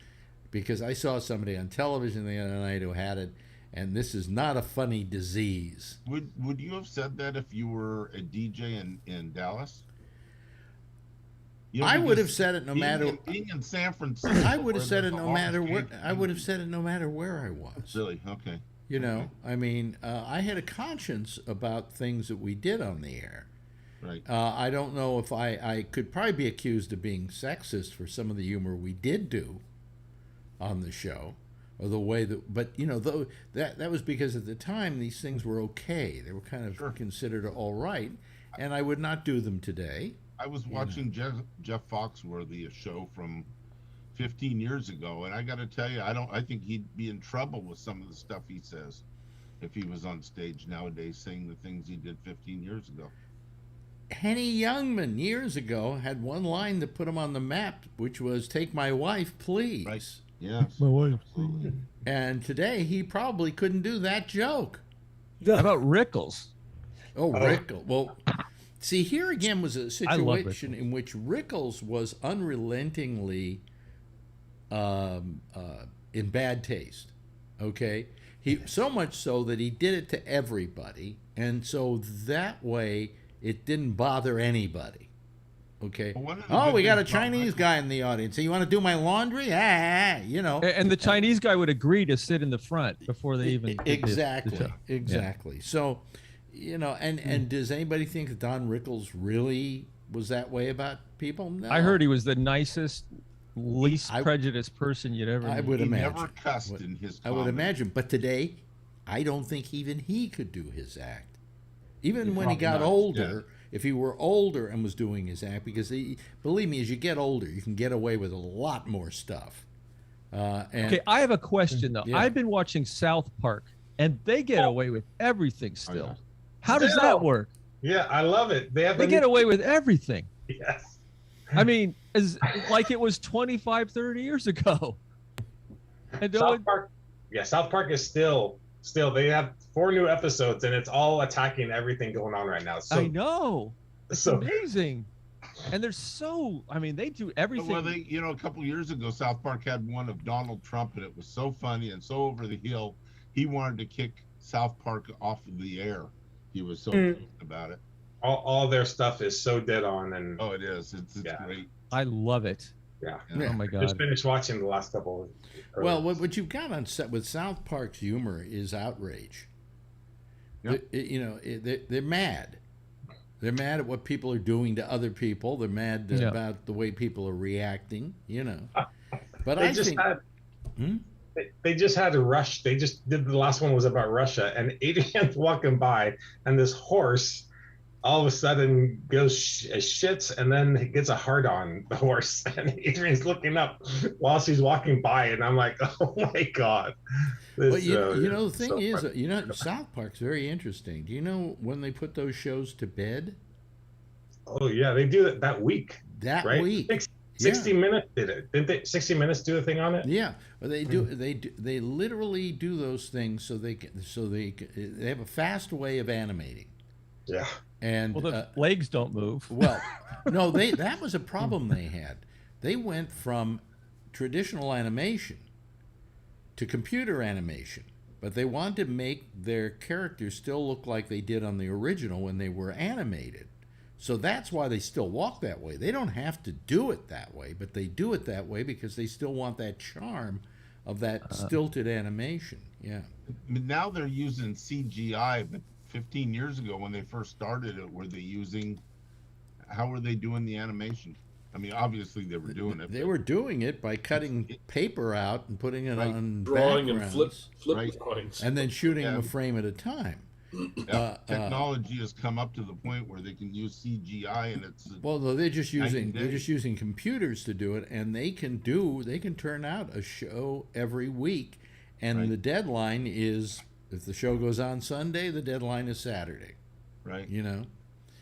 Speaker 2: because I saw somebody on television the other night who had it, and this is not a funny disease.
Speaker 5: Would you have said that if you were a DJ in Dallas?
Speaker 2: I would have
Speaker 5: because
Speaker 2: said it no matter.
Speaker 5: being in San Francisco.
Speaker 2: I would have
Speaker 5: where
Speaker 2: said
Speaker 5: there's
Speaker 2: it
Speaker 5: a
Speaker 2: no
Speaker 5: lot
Speaker 2: matter
Speaker 5: of
Speaker 2: what.
Speaker 5: gay
Speaker 2: I would have said it no matter where I was.
Speaker 5: Really? Okay.
Speaker 2: I mean, I had a conscience about things that we did on the air.
Speaker 5: Right.
Speaker 2: I don't know if I could probably be accused of being sexist for some of the humor we did do on the show, or the way that. But though that was because at the time these things were okay. They were kind of considered all right, and I would not do them today.
Speaker 5: I was watching Jeff Foxworthy, a show from 15 years ago, and I got to tell you, I think he'd be in trouble with some of the stuff he says if he was on stage nowadays saying the things he did 15 years ago.
Speaker 2: Henny Youngman years ago had one line that put him on the map, which was "Take my wife, please."
Speaker 5: Right. Yes.
Speaker 7: My wife.
Speaker 5: Absolutely.
Speaker 2: And today he probably couldn't do that joke.
Speaker 7: How about Rickles?
Speaker 2: Oh, Rickles. Well, see, here again was a
Speaker 7: I love
Speaker 2: situation in which Rickles was unrelentingly in bad taste. Okay, he so much so that he did it to everybody, and so that way it didn't bother anybody. Okay.
Speaker 5: Well, one of the
Speaker 2: Oh,
Speaker 5: good
Speaker 2: we got a
Speaker 5: things about
Speaker 2: Chinese
Speaker 5: Rickles-
Speaker 2: guy in the audience. So you want to do my laundry?
Speaker 7: And the Chinese guy would agree to sit in the front before they even did the
Speaker 2: Exactly.
Speaker 7: show.
Speaker 2: Exactly. So, and does anybody think that Don Rickles really was that way about people? No.
Speaker 7: I heard he was the nicest, least
Speaker 2: I-
Speaker 7: prejudiced person you'd ever
Speaker 2: I
Speaker 7: meet.
Speaker 2: would
Speaker 5: He
Speaker 2: imagine.
Speaker 5: never cussed in his
Speaker 2: I would
Speaker 5: comedy.
Speaker 2: imagine. But today, I don't think even he could do his act. Even when he
Speaker 5: Probably
Speaker 2: got
Speaker 5: not,
Speaker 2: older, if he were older and was doing his act, because believe me, as you get older, you can get away with a lot more stuff.
Speaker 7: Okay, I have a question though.
Speaker 2: Yeah.
Speaker 7: I've been watching South Park, and they get away with everything still.
Speaker 5: yeah.
Speaker 7: How does
Speaker 6: Still.
Speaker 7: that work?
Speaker 6: Yeah, I love it. They have
Speaker 7: They get away with everything.
Speaker 6: Yes.
Speaker 7: I mean, as like it was 25, 30 years ago. And
Speaker 6: South Park, yeah, South Park is still they have 4 new episodes and it's all attacking everything going on right now. So
Speaker 7: I know. It's
Speaker 6: so
Speaker 7: amazing. And they're so, I mean, they do everything.
Speaker 5: Well, they, a couple years ago, South Park had one of Donald Trump, and it was so funny and so over the hill. He wanted to kick South Park off of the air. He was so pissed about it.
Speaker 6: all their stuff is so dead on, and
Speaker 5: Oh, it is. It's great.
Speaker 7: I love it.
Speaker 6: yeah.
Speaker 7: Oh my
Speaker 6: Just
Speaker 7: God.
Speaker 6: finished watching the last couple.
Speaker 2: Well, what you've got on set with South Park's humor is outrage.
Speaker 5: Yep.
Speaker 2: They're mad. They're mad at what people are doing to other people. They're mad about the way people are reacting. But
Speaker 6: they
Speaker 2: I
Speaker 6: just
Speaker 2: think
Speaker 6: had they just had to rush. They just did the last one was about Russia, and Adrian's walking by, and this horse all of a sudden goes shits, and then he gets a hard on the horse, and Adrian's looking up while she's walking by, and I'm like, oh my God.
Speaker 2: Well, the thing
Speaker 6: so
Speaker 2: is,
Speaker 6: funny.
Speaker 2: South Park's very interesting. Do you know when they put those shows to bed?
Speaker 6: Oh yeah, they do it that week.
Speaker 2: That
Speaker 6: right?
Speaker 2: week.
Speaker 6: 60 Minutes did it. Didn't they? 60 Minutes do a thing on it?
Speaker 2: Yeah, well, they do. They literally do those things so they have a fast way of animating.
Speaker 6: Yeah.
Speaker 2: And
Speaker 7: Well, the legs don't move.
Speaker 2: well, no, that was a problem they had. They went from traditional animation to computer animation, but they wanted to make their characters still look like they did on the original when they were animated. So that's why they still walk that way. They don't have to do it that way, but they do it that way because they still want that charm of that stilted animation. Yeah.
Speaker 5: Now they're using CGI, but 15 years ago when they first started it, how were they doing the animation? I mean, obviously they were doing it.
Speaker 2: They were doing it by cutting paper out and putting it on
Speaker 10: Drawing and
Speaker 2: backgrounds,
Speaker 10: flip drawings.
Speaker 2: and then shooting them a frame at a time.
Speaker 5: Technology has come up to the point where they can use CGI, and it's
Speaker 2: Well, no, they're just using
Speaker 5: day.
Speaker 2: computers to do it, and they can turn out a show every week, and the deadline is, if the show goes on Sunday, the deadline is Saturday.
Speaker 5: right.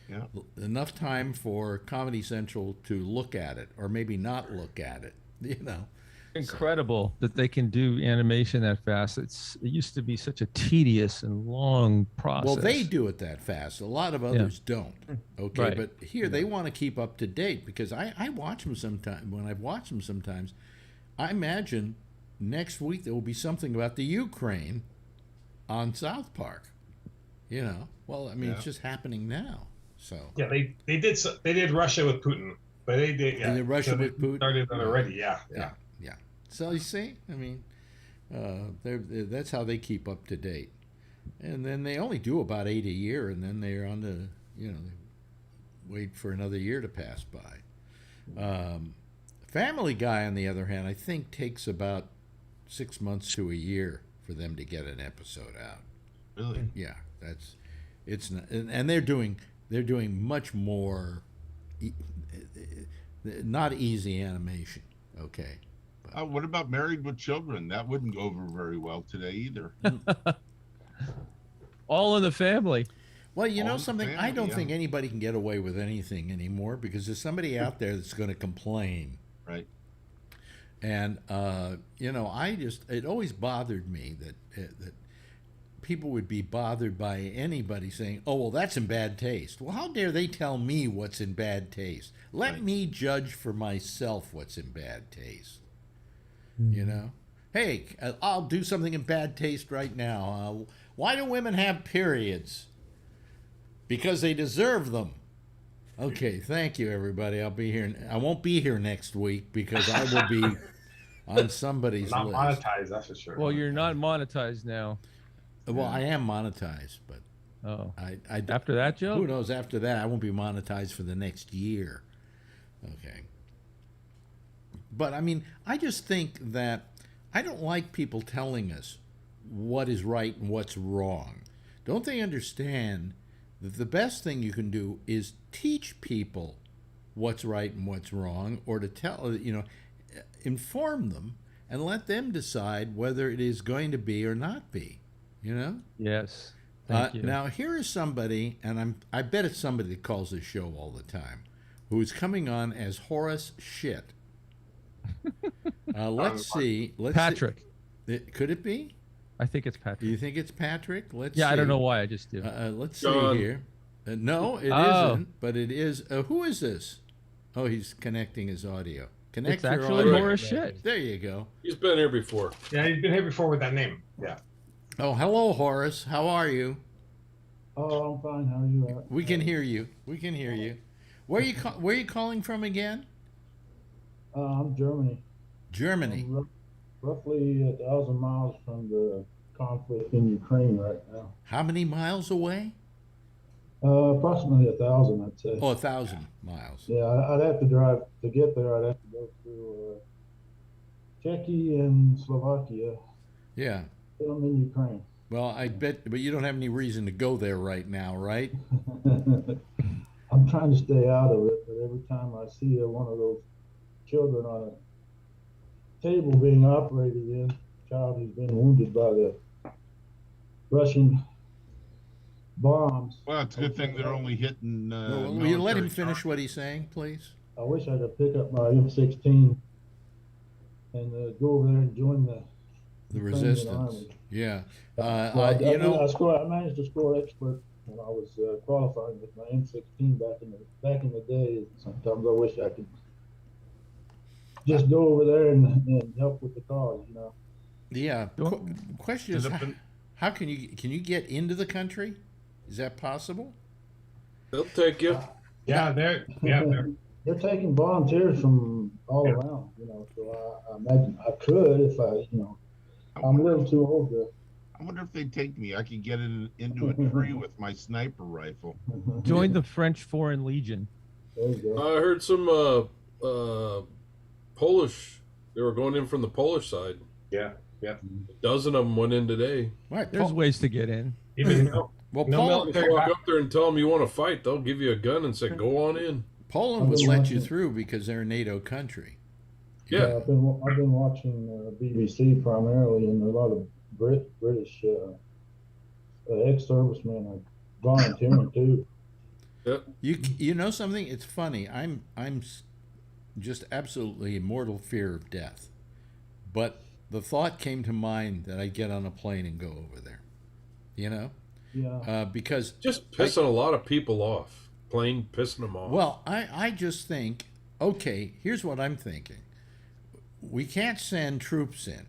Speaker 2: Yeah. Enough time for Comedy Central to look at it, or maybe not look at it.
Speaker 7: Incredible that they can do animation that fast. It used to be such a tedious and long process.
Speaker 2: Well, they do it that fast. A lot of others don't. Okay,
Speaker 7: Right.
Speaker 2: but here they want to keep up to date because I watch them sometimes. When I've watched them sometimes, I imagine next week there will be something about the Ukraine on South Park. Well, I mean, it's just happening now. So
Speaker 6: Yeah, they did Russia with Putin, but they did. Yeah,
Speaker 2: And did Russia with Putin?
Speaker 6: Started on already. Yeah.
Speaker 2: yeah. So you see, I mean, that's how they keep up to date. And then they only do about 8 a year, and then they're on the, they wait for another year to pass by. Family Guy, on the other hand, I think takes about 6 months to a year for them to get an episode out.
Speaker 5: Really?
Speaker 2: Yeah, it's not, and they're doing much more, not easy animation. Okay.
Speaker 5: What about Married with Children? That wouldn't go over very well today either.
Speaker 7: All in the family.
Speaker 2: Well, you know
Speaker 5: All in the
Speaker 2: something? I
Speaker 5: family,
Speaker 2: don't
Speaker 5: yeah.
Speaker 2: think anybody can get away with anything anymore because there's somebody out there that's going to complain.
Speaker 5: Right.
Speaker 2: And it always bothered me that people would be bothered by anybody saying, "Oh, well, that's in bad taste." Well, how dare they tell me what's in bad taste? Let me judge for myself what's in bad taste. Hey, I'll do something in bad taste right now. Why do women have periods? Because they deserve them. Okay, thank you, everybody. I'll be here. I won't be here next week because I will be on somebody's
Speaker 6: Not
Speaker 2: list.
Speaker 6: monetized, that's for sure.
Speaker 7: Well, you're not monetized now.
Speaker 2: Well, I am monetized, but
Speaker 7: Oh.
Speaker 2: I
Speaker 7: After that, Joe?
Speaker 2: who knows? After that, I won't be monetized for the next year. Okay. But I mean, I just think that I don't like people telling us what is right and what's wrong. Don't they understand that the best thing you can do is teach people what's right and what's wrong, or to inform them and let them decide whether it is going to be or not be,
Speaker 7: Yes. Thank you.
Speaker 2: Now, here is somebody, and I bet it's somebody that calls this show all the time. who's coming on as Horace Shit. Let's see.
Speaker 7: Patrick.
Speaker 2: Could it be?
Speaker 7: I think it's
Speaker 2: Do
Speaker 7: Patrick.
Speaker 2: you think it's Patrick? Let's
Speaker 7: Yeah,
Speaker 2: see.
Speaker 7: I don't know why. I just do.
Speaker 2: Let's
Speaker 10: John.
Speaker 2: see here. No, it
Speaker 7: Oh.
Speaker 2: isn't. But it is. Who is this? Oh, he's connecting his audio. Connect
Speaker 7: It's
Speaker 2: your
Speaker 7: actually
Speaker 2: audio.
Speaker 7: Horace Shit.
Speaker 2: There you go.
Speaker 10: He's been here before.
Speaker 6: Yeah, he's been here before with that name. Yeah.
Speaker 2: Oh, hello, Horace. How are you?
Speaker 11: Oh, I'm fine. How are you?
Speaker 2: We can hear you. We can hear you. Where are you calling from again?
Speaker 11: I'm Germany.
Speaker 2: Germany.
Speaker 11: I'm roughly 1,000 miles from the conflict in Ukraine right now.
Speaker 2: How many miles away?
Speaker 11: Approximately 1,000, I'd say.
Speaker 2: Oh, 1,000 miles.
Speaker 11: Yeah, I'd have to drive to get there. I'd have to go through Czechia and Slovakia.
Speaker 2: Yeah.
Speaker 11: I'm in Ukraine.
Speaker 2: Well, I bet, but you don't have any reason to go there right now, right?
Speaker 11: I'm trying to stay out of it, but every time I see one of those children on a table being operated in, a child who's been wounded by the Russian bombs.
Speaker 5: Well, it's a good thing they're only hitting.
Speaker 2: Will you let him
Speaker 5: military
Speaker 2: finish what he's saying, please?
Speaker 11: I wish I could pick up my M16 and go over there and join the Ukrainian
Speaker 2: resistance.
Speaker 11: army.
Speaker 2: Yeah.
Speaker 11: Well, I managed to score expert when I was qualifying with my M16 back in the day. Sometimes I wish I could just go over there and help with the cause, you know.
Speaker 2: Yeah. Question is, how can you get into the country? Is that possible?
Speaker 10: They'll take you.
Speaker 6: They're
Speaker 11: They're taking volunteers from all around, you know. So I imagine I could if I'm a little too old to.
Speaker 5: I wonder if they'd take me. I could get into a tree with my sniper rifle.
Speaker 7: Join the French Foreign Legion.
Speaker 11: There you go.
Speaker 10: I heard some Polish. They were going in from the Polish side.
Speaker 6: Yeah.
Speaker 10: A dozen of them went in today.
Speaker 2: Right.
Speaker 7: There's ways to get in.
Speaker 6: Even no
Speaker 2: Paul,
Speaker 10: If you walk up there and tell them you want to fight, they'll give you a gun and say, "Go on in."
Speaker 2: Poland would let you through because they're a NATO country.
Speaker 10: Yeah.
Speaker 11: I've been watching BBC primarily, and a lot of British ex-servicemen are volunteering too.
Speaker 2: You know something? It's funny. I'm just absolutely in mortal fear of death, but the thought came to mind that I'd get on a plane and go over there. You know?
Speaker 11: Yeah.
Speaker 2: Because
Speaker 10: just pissing a lot of people off. Plain pissing them off.
Speaker 2: Well, I just think, okay, here's what I'm thinking. We can't send troops in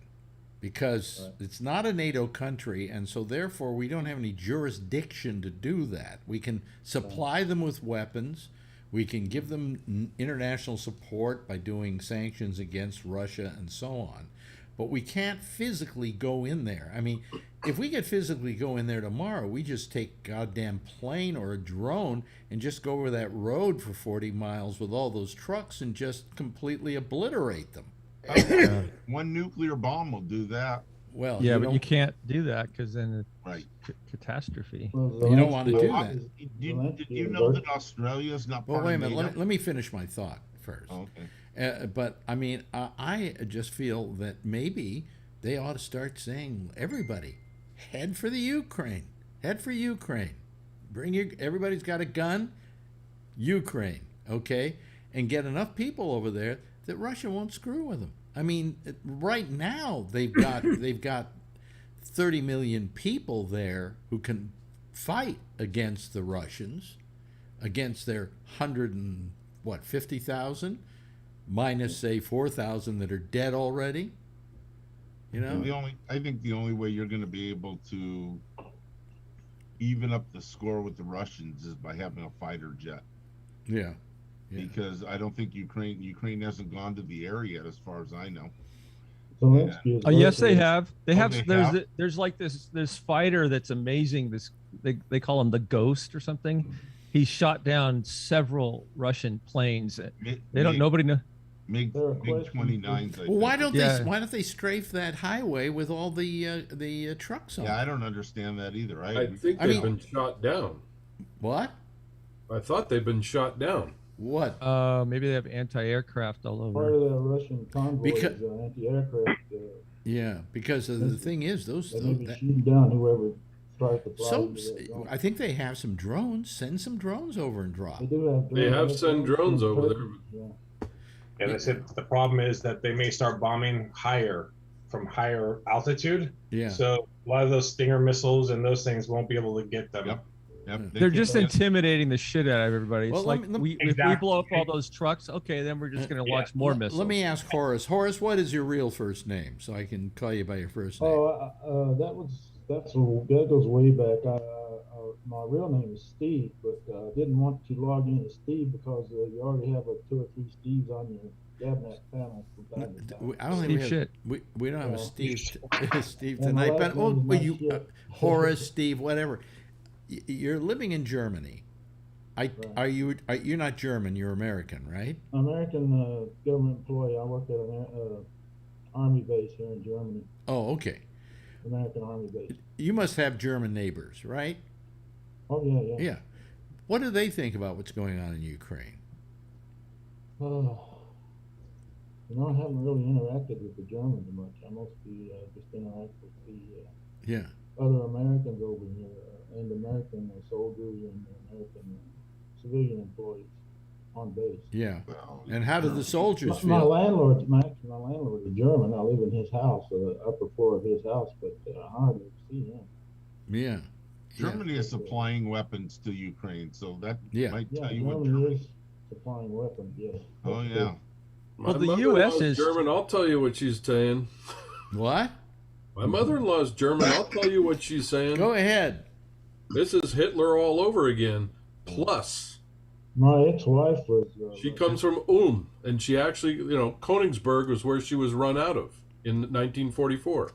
Speaker 2: because it's not a NATO country, and so therefore we don't have any jurisdiction to do that. We can supply them with weapons. We can give them international support by doing sanctions against Russia and so on. But we can't physically go in there. I mean, if we could physically go in there tomorrow, we just take a goddamn plane or a drone and just go over that road for 40 miles with all those trucks and just completely obliterate them.
Speaker 5: One nuclear bomb will do that.
Speaker 2: Well,
Speaker 7: yeah, but you can't do that because then
Speaker 5: Right.
Speaker 7: catastrophe.
Speaker 2: You don't want to do that.
Speaker 5: Did you know that Australia is not part
Speaker 2: Well, wait a
Speaker 5: of
Speaker 2: minute.
Speaker 5: NATO?
Speaker 2: Let me finish my thought first.
Speaker 5: Oh, okay.
Speaker 2: But I mean, I just feel that maybe they ought to start saying, everybody, head for the Ukraine. Head for Ukraine. Everybody's got a gun. Ukraine, okay? And get enough people over there that Russia won't screw with them. I mean, right now they've got 30 million people there who can fight against the Russians, against their 50,000, minus say 4,000 that are dead already. You know,
Speaker 5: I think the only way you're going to be able to even up the score with the Russians is by having a fighter jet.
Speaker 2: Yeah.
Speaker 5: Because I don't think Ukraine hasn't gone to the area as far as I know.
Speaker 7: Yes, they have. They have.
Speaker 5: They
Speaker 7: There's like this fighter that's amazing. They call him the Ghost or something. He shot down several Russian planes. Nobody know.
Speaker 5: MiG-29s.
Speaker 2: Well, why don't they strafe that highway with all the trucks on?
Speaker 5: Yeah, I don't understand that either.
Speaker 10: I think they've been shot down.
Speaker 2: What?
Speaker 10: I thought they've been shot down.
Speaker 2: What?
Speaker 7: Maybe they have anti-aircraft all over.
Speaker 11: Part of the Russian convoy is anti-aircraft.
Speaker 2: Yeah, because the thing is,
Speaker 11: they may be shooting down whoever tries to fly
Speaker 2: So
Speaker 11: into that zone.
Speaker 2: I think they have some drones. Send some drones over and drop.
Speaker 11: They do have drones.
Speaker 10: They have sent drones
Speaker 11: from
Speaker 10: over
Speaker 11: Turkey, Yeah.
Speaker 6: And they said the problem is that they may start bombing from higher altitude.
Speaker 2: Yeah.
Speaker 6: So a lot of those Stinger missiles and those things won't be able to get them.
Speaker 5: Yep.
Speaker 7: They're just intimidating the shit out of everybody. It's
Speaker 2: Well,
Speaker 7: like
Speaker 2: let me-
Speaker 7: if we blow up all those trucks, okay, then we're just going to launch more missiles.
Speaker 2: Let me ask Horace. Horace, what is your real first name, so I can call you by your first name?
Speaker 11: That goes way back. My real name is Steve, but I didn't want to log in as Steve because you already have 2 or 3 Steves on your Gabnet panel from time to time.
Speaker 2: I don't think we don't have a Steve Steve
Speaker 11: And my
Speaker 2: tonight,
Speaker 11: last
Speaker 2: but
Speaker 11: name is not
Speaker 2: you
Speaker 11: shit.
Speaker 2: Horace, Steve, whatever. You're living in Germany. You're not German. You're American, right?
Speaker 11: American government employee. I work at an army base here in Germany.
Speaker 2: Oh, okay.
Speaker 11: American Army base.
Speaker 2: You must have German neighbors, right?
Speaker 11: Oh yeah.
Speaker 2: Yeah. What do they think about what's going on in Ukraine?
Speaker 11: I haven't really interacted with the Germans much. I mostly just interact with the other Americans over here, and American soldiers and American civilian employees on base.
Speaker 2: Yeah. And how do the soldiers feel?
Speaker 11: My landlord's German. I live in his house, upper floor of his house, but I hardly see him.
Speaker 2: Yeah.
Speaker 5: Germany is supplying weapons to Ukraine, so that might tell you what
Speaker 11: Germany is supplying weapons. Yes.
Speaker 5: Oh yeah.
Speaker 7: Well, the U.S. is
Speaker 10: German. I'll tell you what she's saying.
Speaker 2: What?
Speaker 10: My mother-in-law's German. I'll tell you what she's saying.
Speaker 2: Go ahead.
Speaker 10: This is Hitler all over again. Plus,
Speaker 11: my ex-wife was.
Speaker 10: She comes from and she actually, Königsberg was where she was run out of in 1944.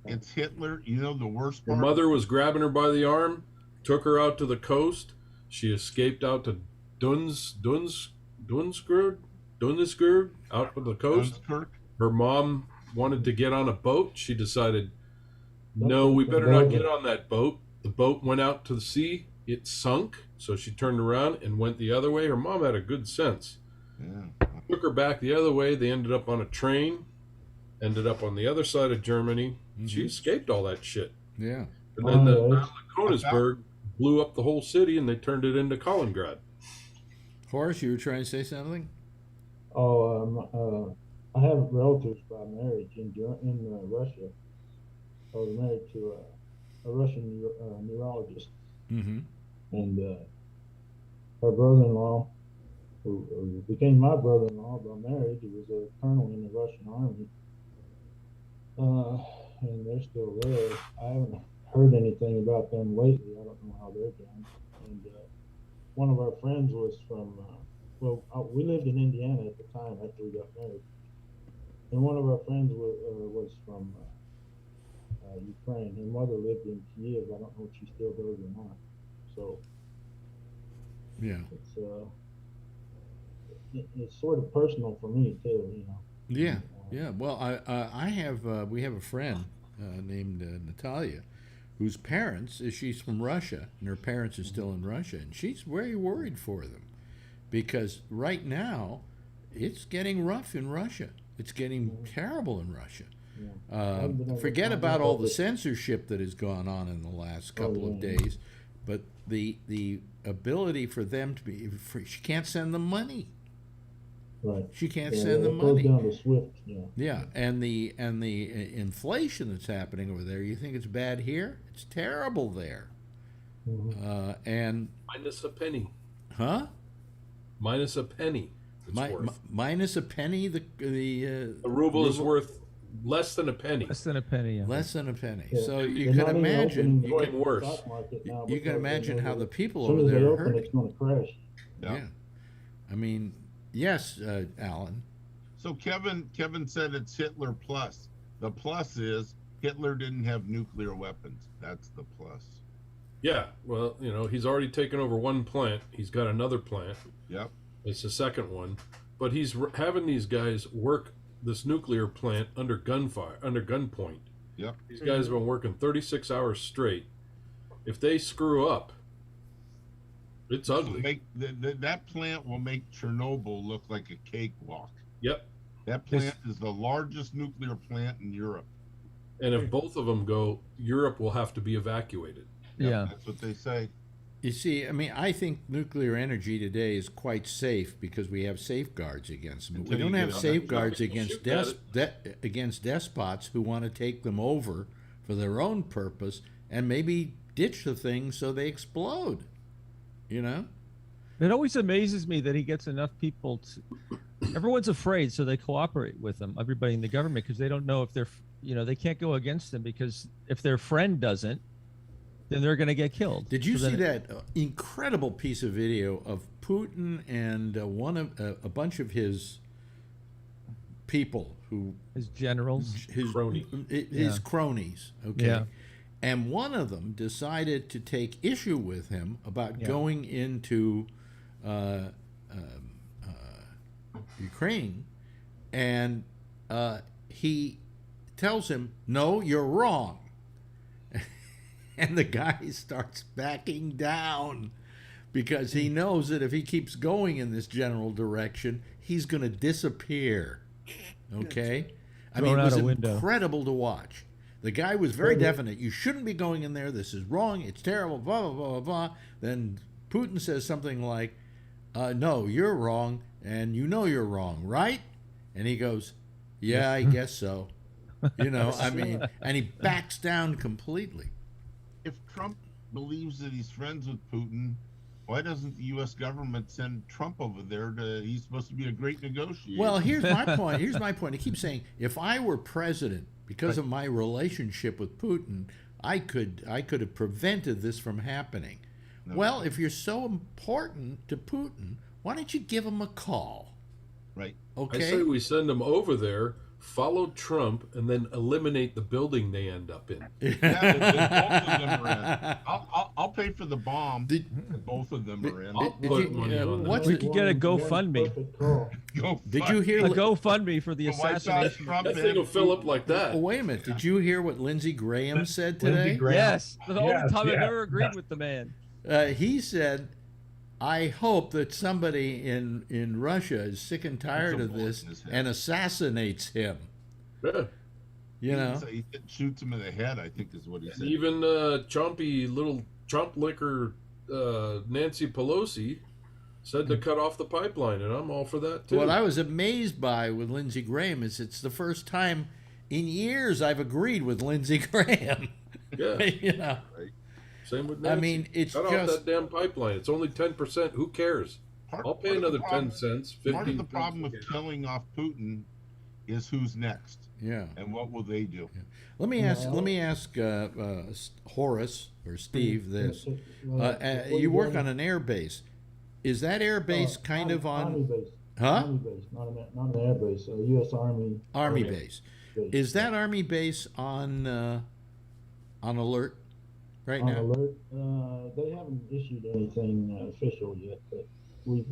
Speaker 5: It's Hitler. You know the worst
Speaker 10: Her
Speaker 5: part.
Speaker 10: mother was grabbing her by the arm, took her out to the coast. She escaped out to Dunsgurg, out on the coast.
Speaker 5: Dunkirk.
Speaker 10: Her mom wanted to get on a boat. She decided, no, we better not get on that boat. The boat went out to the sea. It sunk, so she turned around and went the other way. Her mom had a good sense.
Speaker 5: Yeah.
Speaker 10: Took her back the other way. They ended up on a train, ended up on the other side of Germany.
Speaker 2: Mm-hmm.
Speaker 10: She escaped all that shit.
Speaker 2: Yeah.
Speaker 10: And then the Battle of Königsberg blew up the whole city, and they turned it into Kaliningrad.
Speaker 2: Horace, you were trying to say something?
Speaker 11: I have relatives by marriage in Russia. I was married to a Russian neurologist.
Speaker 2: Mm-hmm.
Speaker 11: And her brother-in-law, who became my brother-in-law by marriage, he was a colonel in the Russian army. And they're still there. I haven't heard anything about them lately. I don't know how they're doing. And one of our friends was from, we lived in Indiana at the time after we got married. And one of our friends was from Ukraine. Her mother lived in Kiev. I don't know if she still does or not. So
Speaker 2: yeah,
Speaker 11: it's sort of personal for me too,
Speaker 2: Yeah, yeah. Well, we have a friend named Natalia, whose parents she's from Russia, and her parents are still in Russia, and she's very worried for them because right now it's getting rough in Russia. It's getting terrible in Russia. Forget about all the censorship that has gone on in the last couple of days, but the ability for them to be free, she can't send them money.
Speaker 11: Right.
Speaker 2: She can't send them money.
Speaker 11: Down to SWIFT.
Speaker 2: Yeah, and the inflation that's happening over there. You think it's bad here? It's terrible there.
Speaker 11: Mm-hmm.
Speaker 2: And
Speaker 10: minus a penny.
Speaker 2: Huh?
Speaker 10: Minus a penny.
Speaker 2: Minus a penny. The
Speaker 10: ruble is worth less than a penny.
Speaker 7: Less than a penny. Yeah.
Speaker 2: Less than a penny. Yeah. So you can imagine.
Speaker 10: You can worse.
Speaker 2: You can imagine how the people over there are hurting.
Speaker 11: It's going to crash.
Speaker 2: Yeah. I mean, yes, Alan.
Speaker 5: So Kevin said it's Hitler plus. The plus is Hitler didn't have nuclear weapons. That's the plus.
Speaker 10: Yeah. Well, he's already taken over one plant. He's got another plant.
Speaker 5: Yep.
Speaker 10: It's the second one, but he's having these guys work this nuclear plant under gunpoint.
Speaker 5: Yep.
Speaker 10: These guys have been working 36 hours straight. If they screw up, it's ugly.
Speaker 5: That plant will make Chernobyl look like a cakewalk.
Speaker 10: Yep.
Speaker 5: That plant is the largest nuclear plant in Europe.
Speaker 10: And if both of them go, Europe will have to be evacuated.
Speaker 7: Yeah.
Speaker 5: That's what they say.
Speaker 2: You see, I mean, I think nuclear energy today is quite safe because we have safeguards against them. But we
Speaker 5: Until
Speaker 2: don't
Speaker 5: you
Speaker 2: have
Speaker 5: get on
Speaker 2: safeguards
Speaker 10: that, people
Speaker 2: against
Speaker 10: shoot
Speaker 2: against despots who want to take them over for their own purpose and maybe ditch the thing so they explode. You know?
Speaker 7: It always amazes me that he gets enough people to. Everyone's afraid, so they cooperate with him. Everybody in the government, because they don't know if they're, they can't go against him because if their friend doesn't, then they're going to get killed.
Speaker 2: Did you
Speaker 7: So
Speaker 2: see
Speaker 7: then
Speaker 2: that incredible piece of video of Putin and a bunch of his people who
Speaker 7: his generals,
Speaker 2: his
Speaker 10: Crony.
Speaker 2: cronies, okay?
Speaker 7: Yeah.
Speaker 2: And one of them decided to take issue with him about
Speaker 7: Yeah.
Speaker 2: going into Ukraine, and he tells him, "No, you're wrong." And the guy starts backing down because he knows that if he keeps going in this general direction, he's going to disappear. Okay? I mean,
Speaker 7: Thrown
Speaker 2: it
Speaker 7: out
Speaker 2: was
Speaker 7: a window.
Speaker 2: incredible to watch. The guy was very definite. You shouldn't be going in there. This is wrong. It's terrible. Blah, blah, blah, blah, blah. Then Putin says something like, no, you're wrong, and you know you're wrong, right? And he goes, yeah, I guess so. I mean, and he backs down completely.
Speaker 5: If Trump believes that he's friends with Putin, why doesn't the U.S. government send Trump over there? He's supposed to be a great negotiator.
Speaker 2: Well, here's my point. Here's my point. I keep saying, if I were president, because of my relationship with Putin, I could have prevented this from happening.
Speaker 5: No.
Speaker 2: Well, if you're so important to Putin, why don't you give him a call?
Speaker 5: Right.
Speaker 2: Okay.
Speaker 10: I say we send them over there, follow Trump, and then eliminate the building they end up in.
Speaker 5: Yeah, both of them are in. I'll pay for the bomb. Both of them are in.
Speaker 10: I'll put money on that.
Speaker 7: we could get a GoFundMe.
Speaker 11: Perfect call.
Speaker 2: Did you hear?
Speaker 7: A GoFundMe for the
Speaker 5: But why
Speaker 7: assassination.
Speaker 5: Trump
Speaker 10: That thing will fill up like that.
Speaker 2: Oh, wait a minute. Did you hear what Lindsey Graham said today?
Speaker 6: Lindsey Graham.
Speaker 7: Yes, the only
Speaker 6: Yes,
Speaker 7: time I've
Speaker 6: yeah.
Speaker 7: ever agreed with the man.
Speaker 2: He said, I hope that somebody in Russia is sick and tired
Speaker 5: Puts a
Speaker 2: of
Speaker 5: bullet
Speaker 2: this
Speaker 5: in his head.
Speaker 2: and assassanates him.
Speaker 10: Yeah.
Speaker 2: You know?
Speaker 5: He shoots him in the head, I think is what he said.
Speaker 10: Even chompy little chomp licker Nancy Pelosi said to cut off the pipeline, and I'm all for that too.
Speaker 2: What I was amazed by with Lindsey Graham is it's the first time in years I've agreed with Lindsey Graham.
Speaker 10: Yeah. Same with Nancy.
Speaker 2: I mean, it's
Speaker 10: cut
Speaker 2: just
Speaker 10: off that damn pipeline. It's only 10%. Who cares? I'll pay another 10 cents. 15
Speaker 5: Part of the
Speaker 10: cents
Speaker 5: problem
Speaker 10: to
Speaker 5: of
Speaker 10: get
Speaker 5: killing off Putin is who's next,
Speaker 2: yeah.
Speaker 5: and what will they do?
Speaker 2: Let me ask Horace or Steve this. You work on an air base. Is that air base kind of
Speaker 11: Army
Speaker 2: on?
Speaker 11: base.
Speaker 2: Huh?
Speaker 11: Army base, not an air base. U.S. Army.
Speaker 2: Army base.
Speaker 11: base.
Speaker 2: Is that Army base on alert right
Speaker 11: on
Speaker 2: now?
Speaker 11: alert? They haven't issued anything official yet, but we've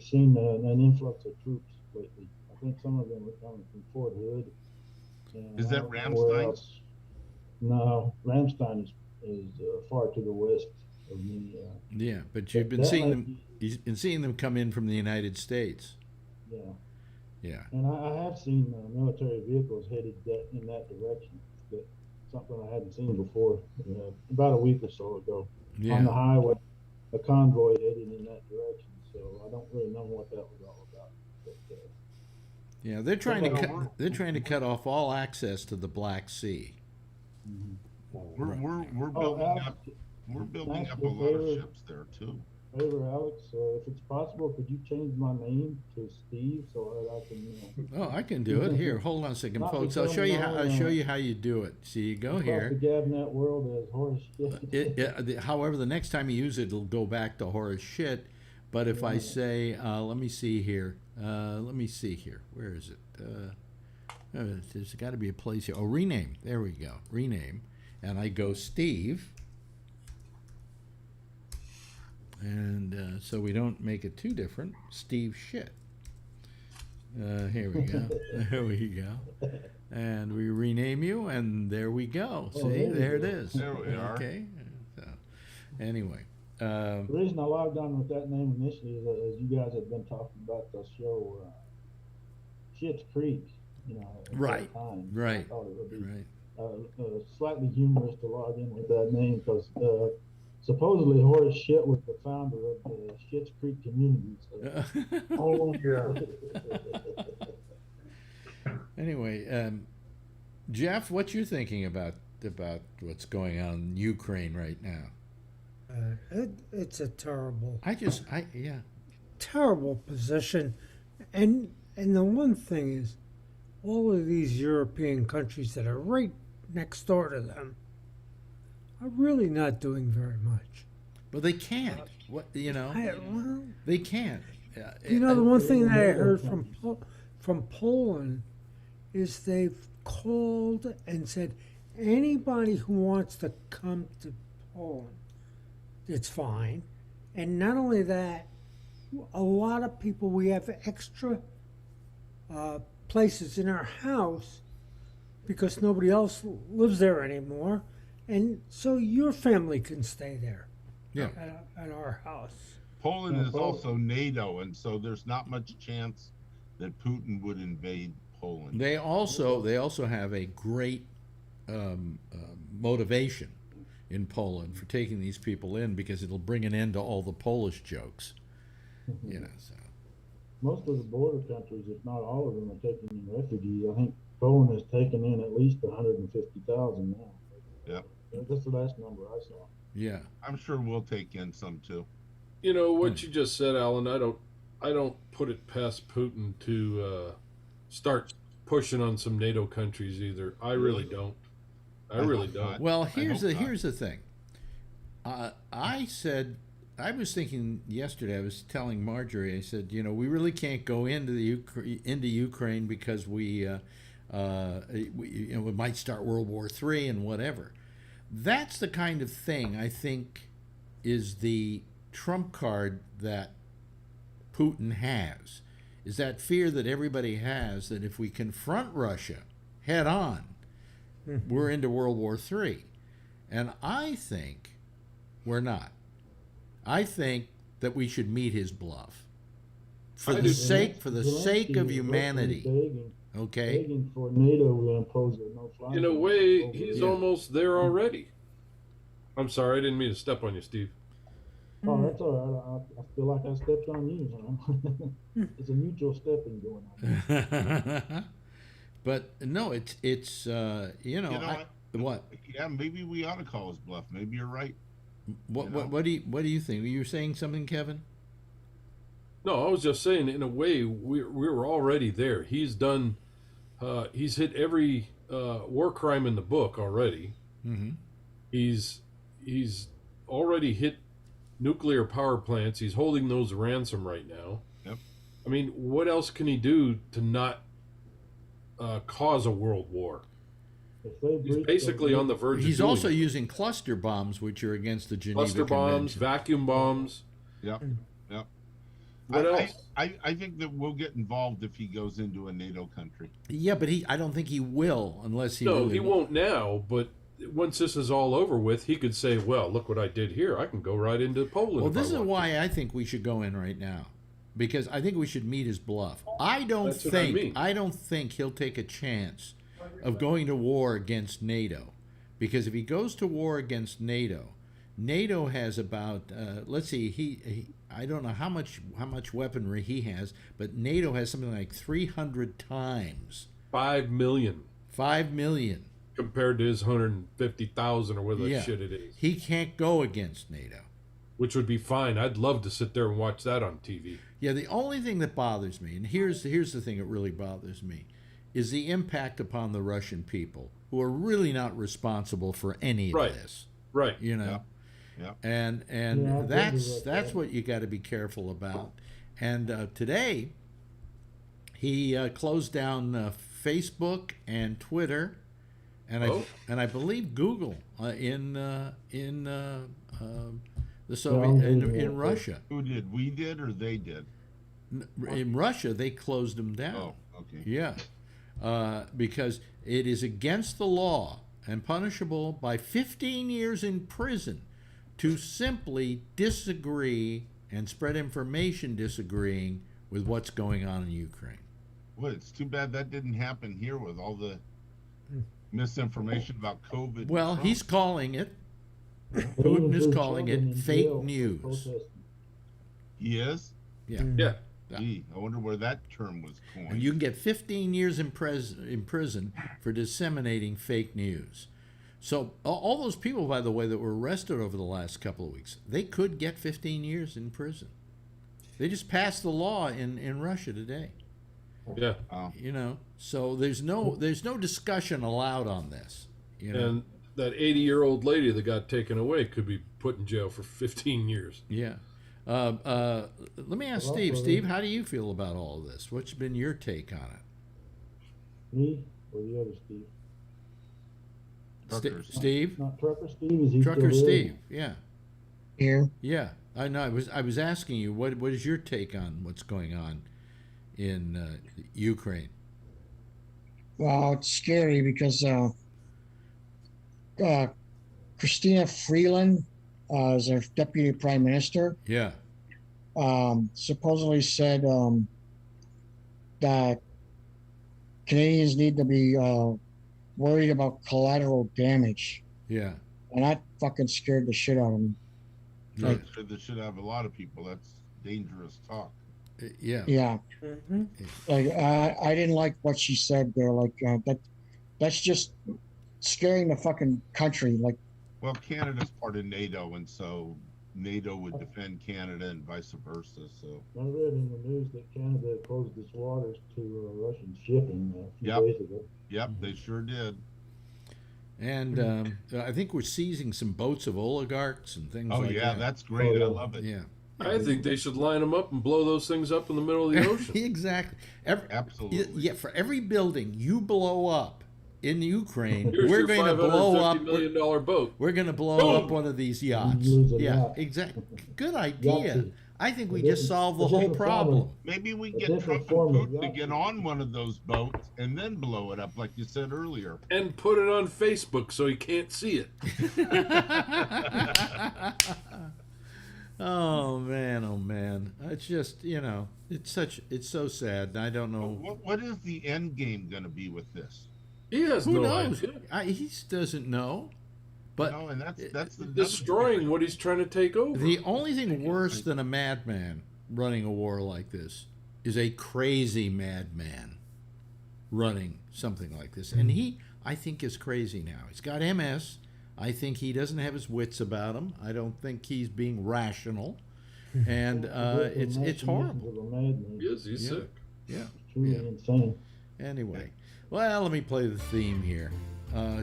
Speaker 11: seen an influx of troops lately. I think some of them are coming from Fort Hood. And
Speaker 5: Is
Speaker 11: I
Speaker 5: that
Speaker 11: don't know where
Speaker 5: Ramstein?
Speaker 11: else. No, Ramstein is far to the west of me.
Speaker 2: Yeah, but you've been
Speaker 11: that
Speaker 2: seeing
Speaker 11: might
Speaker 2: them. You've been seeing them come in from the United States.
Speaker 11: Yeah,
Speaker 2: Yeah.
Speaker 11: and I have seen military vehicles headed in that direction. But something I hadn't seen before. About a week or so ago, on the
Speaker 2: Yeah.
Speaker 11: highway, a convoy headed in that direction. So I don't really know what that was all about. But,
Speaker 2: Yeah. They're trying to
Speaker 5: Well,
Speaker 2: cut. They're trying to cut off all access to the Black Sea.
Speaker 5: We're building
Speaker 11: Alex,
Speaker 5: up. We're building
Speaker 11: Ask
Speaker 5: up a
Speaker 11: your
Speaker 5: lot of
Speaker 11: favorite-
Speaker 5: ships there too.
Speaker 11: favor, Alex, if it's possible, could you change my name to Steve so that I can?
Speaker 2: Oh, I can do it. Here, hold on a second,
Speaker 11: Not
Speaker 2: folks. I'll show you how. I'll
Speaker 11: becoming
Speaker 2: show you how you do it. See, you go
Speaker 11: across
Speaker 2: here.
Speaker 11: the Gavnet world as horse shit.
Speaker 2: However, the next time you use it, it'll go back to Horace shit. But if I say, let me see here. Let me see here. Where is it? There's got to be a place here. Oh, rename. There we go. Rename. And I go Steve. And so we don't make it too different. Steve shit. Here we go. There we go. And we rename you, and there we go.
Speaker 11: Oh,
Speaker 2: See,
Speaker 11: there you
Speaker 2: there it
Speaker 11: go.
Speaker 2: is.
Speaker 5: There we are.
Speaker 2: Okay. So, anyway.
Speaker 11: The reason I logged on with that name initially is that, as you guys have been talking about the show, Schitt's Creek, at
Speaker 2: Right,
Speaker 11: that time.
Speaker 2: right,
Speaker 11: I thought it would be
Speaker 2: right.
Speaker 11: slightly humorous to log in with that name because supposedly Horace Shit was the founder of the Schitt's Creek community. So.
Speaker 5: Oh yeah.
Speaker 2: Anyway, Jeff, what you thinking about what's going on in Ukraine right now?
Speaker 8: It's a terrible,
Speaker 2: Yeah.
Speaker 8: terrible position, and the one thing is, all of these European countries that are right next door to them are really not doing very much.
Speaker 2: Well, they can't. What
Speaker 8: Well,
Speaker 2: they can't.
Speaker 8: you know, the one thing that I heard from Poland is they've called and said anybody who wants to come to Poland, it's fine. And not only that, a lot of people, we have extra places in our house because nobody else lives there anymore. And so your family can stay there
Speaker 2: Yeah.
Speaker 8: at our house.
Speaker 5: Poland is also NATO, and so there's not much chance that Putin would invade Poland.
Speaker 2: They also have a great motivation in Poland for taking these people in because it'll bring an end to all the Polish jokes. So.
Speaker 11: Most of the border countries, if not all of them, are taking in refugees. I think Poland has taken in at least 150,000 now.
Speaker 5: Yeah.
Speaker 11: That's the last number I saw.
Speaker 2: Yeah.
Speaker 5: I'm sure we'll take in some too.
Speaker 10: You know what you just said, Alan. I don't put it past Putin to start pushing on some NATO countries either. I really don't. I really don't.
Speaker 2: Well, here's the thing. I was thinking yesterday. I was telling Marjorie. I said, we really can't go into Ukraine because we might start World War III and whatever. That's the kind of thing I think is the trump card that Putin has. Is that fear that everybody has that if we confront Russia head on, we're into World War III. And I think we're not. I think that we should meet his bluff for the sake of humanity.
Speaker 11: Begging for NATO to impose a no-fly zone.
Speaker 10: In a way, he's almost there already. I'm sorry, I didn't mean to step on you, Steve.
Speaker 11: Oh, that's all right. I feel like I stepped on you. It's a mutual stepping going on.
Speaker 2: But no, it's what?
Speaker 5: Yeah, maybe we ought to call his bluff. Maybe you're right.
Speaker 2: What do you think? Were you saying something, Kevin?
Speaker 10: No, I was just saying. In a way, we're already there. He's done. He's hit every war crime in the book already.
Speaker 2: Mm-hmm.
Speaker 10: He's already hit nuclear power plants. He's holding those ransom right now.
Speaker 5: Yep.
Speaker 10: I mean, what else can he do to not cause a world war? He's basically on the verge.
Speaker 2: He's also using cluster bombs, which are against the Geneva
Speaker 10: cluster bombs,
Speaker 2: Convention.
Speaker 10: vacuum bombs.
Speaker 5: Yep. Yep.
Speaker 10: What else?
Speaker 5: I think that we'll get involved if he goes into a NATO country.
Speaker 2: Yeah, but I don't think he will unless he.
Speaker 10: No,
Speaker 2: really
Speaker 10: he won't now. But once this is all over with, he could say, "Well, look what I did here. I can go right into Poland."
Speaker 2: Well, this is why I think we should go in right now, because I think we should meet his bluff. I don't think he'll take a chance of going to war against NATO, because if he goes to war against NATO, NATO has about let's see, I don't know how much weaponry he has, but NATO has something like 300 times
Speaker 10: 5 million.
Speaker 2: 5 million
Speaker 10: compared to his 150,000 or whatever that shit it is.
Speaker 2: He can't go against NATO,
Speaker 10: which would be fine. I'd love to sit there and watch that on TV.
Speaker 2: Yeah, the only thing that bothers me, and here's the thing that really bothers me, is the impact upon the Russian people, who are really not responsible for any of this.
Speaker 10: Right.
Speaker 5: Yeah.
Speaker 2: And that's what you got to be careful about. And today, he closed down Facebook and Twitter, and I believe Google in the Soviet in Russia.
Speaker 5: Who did? We did, or they did?
Speaker 2: In Russia, they closed them down.
Speaker 5: Oh, okay.
Speaker 2: Yeah. Because it is against the law and punishable by 15 years in prison to simply disagree and spread information disagreeing with what's going on in Ukraine.
Speaker 5: Well, it's too bad that didn't happen here with all the misinformation about COVID.
Speaker 2: Well,
Speaker 5: Trump.
Speaker 2: he's calling it.
Speaker 11: They
Speaker 2: Putin
Speaker 11: even
Speaker 2: is
Speaker 11: threw
Speaker 2: calling
Speaker 11: children
Speaker 2: it
Speaker 11: in
Speaker 2: fake
Speaker 11: jail for
Speaker 2: news.
Speaker 11: protesting.
Speaker 5: He is.
Speaker 2: Yeah.
Speaker 10: Yeah.
Speaker 5: Gee, I wonder where that term was coined.
Speaker 2: And you can get 15 years in prison for disseminating fake news. So all those people, by the way, that were arrested over the last couple of weeks, they could get 15 years in prison. They just passed the law in Russia today.
Speaker 10: Yeah.
Speaker 2: You know, so there's no discussion allowed on this. You know?
Speaker 10: And that 80-year-old lady that got taken away could be put in jail for 15 years.
Speaker 2: Yeah. Let me ask Steve. Steve, how do you feel about all of this? What's been your take on it?
Speaker 11: Me or the other Steve?
Speaker 2: Steve?
Speaker 11: Not Trucker Steve. Is he
Speaker 2: Trucker
Speaker 11: still there?
Speaker 2: Steve. Yeah.
Speaker 9: Here.
Speaker 2: Yeah. I know. I was asking you what is your take on what's going on in Ukraine?
Speaker 9: Well, it's scary because Christina Freeland is our deputy prime minister.
Speaker 2: Yeah.
Speaker 9: Supposedly said that Canadians need to be worried about collateral damage,
Speaker 2: Yeah.
Speaker 9: and that fucking scared the shit out of me.
Speaker 2: Like,
Speaker 5: That should have a lot of people. That's dangerous talk.
Speaker 2: yeah.
Speaker 9: Yeah, like I didn't like what she said there. Like that's just scaring the fucking country. Like,
Speaker 5: Well, Canada's part of NATO, and so NATO would defend Canada and vice versa. So
Speaker 11: I read in the news that Canada closed its waters to Russian shipping a few
Speaker 5: Yep.
Speaker 11: days ago.
Speaker 5: yep, they sure did.
Speaker 2: And I think we're seizing some boats of oligarchs and things
Speaker 5: Oh
Speaker 2: like
Speaker 5: yeah,
Speaker 2: that.
Speaker 5: that's great.
Speaker 11: Oh,
Speaker 5: I
Speaker 11: yeah.
Speaker 5: love it.
Speaker 2: Yeah.
Speaker 10: I think they should line them up and blow those things up in the middle of the ocean.
Speaker 2: Exactly.
Speaker 5: Absolutely.
Speaker 2: Yeah, for every building you blow up in Ukraine,
Speaker 10: Here's
Speaker 2: we're
Speaker 10: your
Speaker 2: going to blow up.
Speaker 10: $550 million boat.
Speaker 2: We're going to blow
Speaker 10: Boom.
Speaker 2: up one of these yachts.
Speaker 11: Lose a
Speaker 2: Yeah,
Speaker 11: yacht.
Speaker 2: exactly. Good idea.
Speaker 11: Yahtzee.
Speaker 2: I think we
Speaker 11: A
Speaker 2: just
Speaker 11: different-
Speaker 2: solved the
Speaker 11: a
Speaker 2: whole
Speaker 11: different
Speaker 2: problem.
Speaker 11: problem.
Speaker 5: Maybe we
Speaker 11: A
Speaker 5: get
Speaker 11: different
Speaker 5: Trump
Speaker 11: form
Speaker 5: and
Speaker 11: of
Speaker 5: Putin to
Speaker 11: yacht.
Speaker 5: get on one of those boats and then blow it up, like you said earlier.
Speaker 10: And put it on Facebook so he can't see it.
Speaker 2: Oh man. It's just, it's so sad. I don't know.
Speaker 5: What is the end game going to be with this?
Speaker 10: He has
Speaker 2: Who
Speaker 10: no
Speaker 2: knows?
Speaker 10: idea.
Speaker 2: He doesn't know. But
Speaker 5: And that's the
Speaker 10: Destroying what he's trying to take over.
Speaker 2: the only thing worse than a madman running a war like this is a crazy madman running something like this. And he, I think, is crazy now. He's got MS. I think he doesn't have his wits about him. I don't think he's being rational. And it's horrible.
Speaker 11: Of a madman.
Speaker 10: He is. He's
Speaker 2: Yeah.
Speaker 10: sick.
Speaker 2: Yeah.
Speaker 11: Truly
Speaker 2: Yeah.
Speaker 11: insane.
Speaker 2: Anyway, well, let me play the theme here.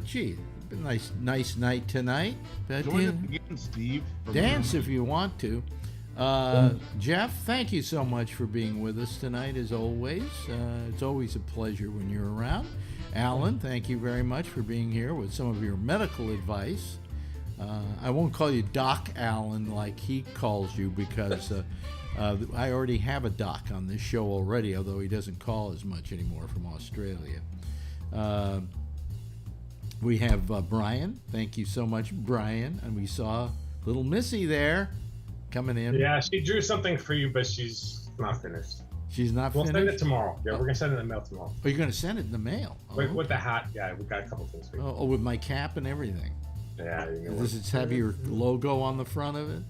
Speaker 2: Gee, been a nice night tonight. But
Speaker 5: Join us again, Steve.
Speaker 2: dance if you want to. Jeff, thank you so much for being with us tonight, as always. It's always a pleasure when you're around. Alan, thank you very much for being here with some of your medical advice. I won't call you Doc Alan like he calls you because I already have a doc on this show already, although he doesn't call as much anymore from Australia. We have Brian. Thank you so much, Brian. And we saw little Missy there coming in.
Speaker 6: Yeah, she drew something for you, but she's not finished.
Speaker 2: She's not
Speaker 6: We'll
Speaker 2: finished?
Speaker 6: send it tomorrow. Yeah, we're gonna send it in the mail tomorrow.
Speaker 2: Oh, you're going to send it in the mail? Oh.
Speaker 6: With the hat, yeah, we got a couple things for you.
Speaker 2: Oh, with my cap and everything.
Speaker 6: Yeah, you know,
Speaker 2: Does it have your logo on the front of it?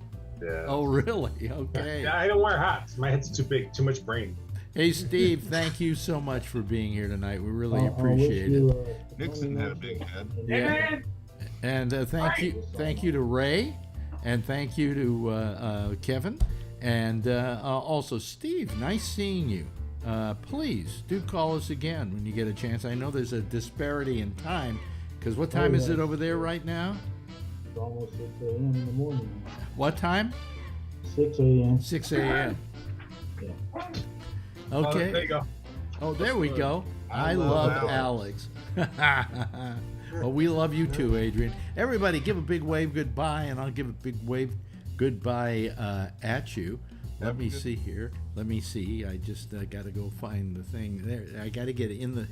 Speaker 6: yeah.
Speaker 2: Oh, really? Okay.
Speaker 6: Yeah, I don't wear hats. My head's too big, too much brain.
Speaker 2: Hey, Steve, thank you so much for being here tonight. We really
Speaker 11: I'll wish
Speaker 2: appreciate it.
Speaker 11: you,
Speaker 5: Nixon had a big head.
Speaker 2: Yeah. And thank you to Ray, and thank you to Kevin, and also Steve. Nice seeing you. Please do call us again when you get a chance. I know there's a disparity in time, because what time is it over there right now?
Speaker 11: It's almost 6 a.m. in the morning.
Speaker 2: What time?
Speaker 11: 6 a.m.
Speaker 2: 6 a.m.
Speaker 11: Yeah.
Speaker 2: Okay.
Speaker 6: There you go.
Speaker 2: Oh, there we go. I
Speaker 5: love
Speaker 2: love Alex. Well, we love you too, Adrian. Everybody, give a big wave goodbye, and I'll give a big wave goodbye at you. Let me see here. Let me see. I just got to go find the thing there. I got to get it in the.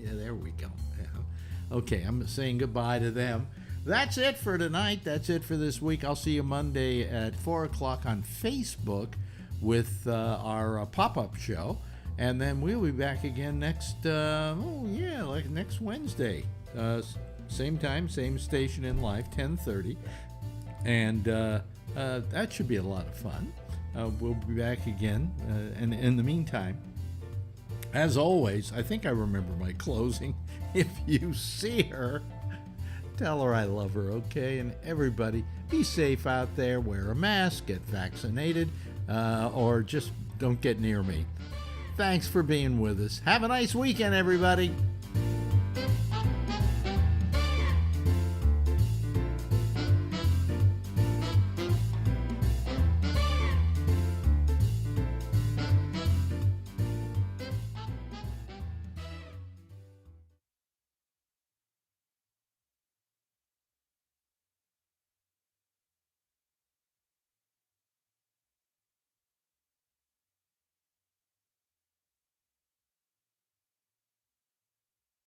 Speaker 2: There we go. Yeah. Okay, I'm saying goodbye to them. That's it for tonight. That's it for this week. I'll see you Monday at 4 o'clock on Facebook with our pop-up show. And then we'll be back again next Wednesday. Same time, same station in life, 10:30. And that should be a lot of fun. We'll be back again. And in the meantime, as always, I think I remember my closing. If you see her, tell her I love her, okay? And everybody, be safe out there. Wear a mask, get vaccinated, or just don't get near me. Thanks for being with us. Have a nice weekend, everybody.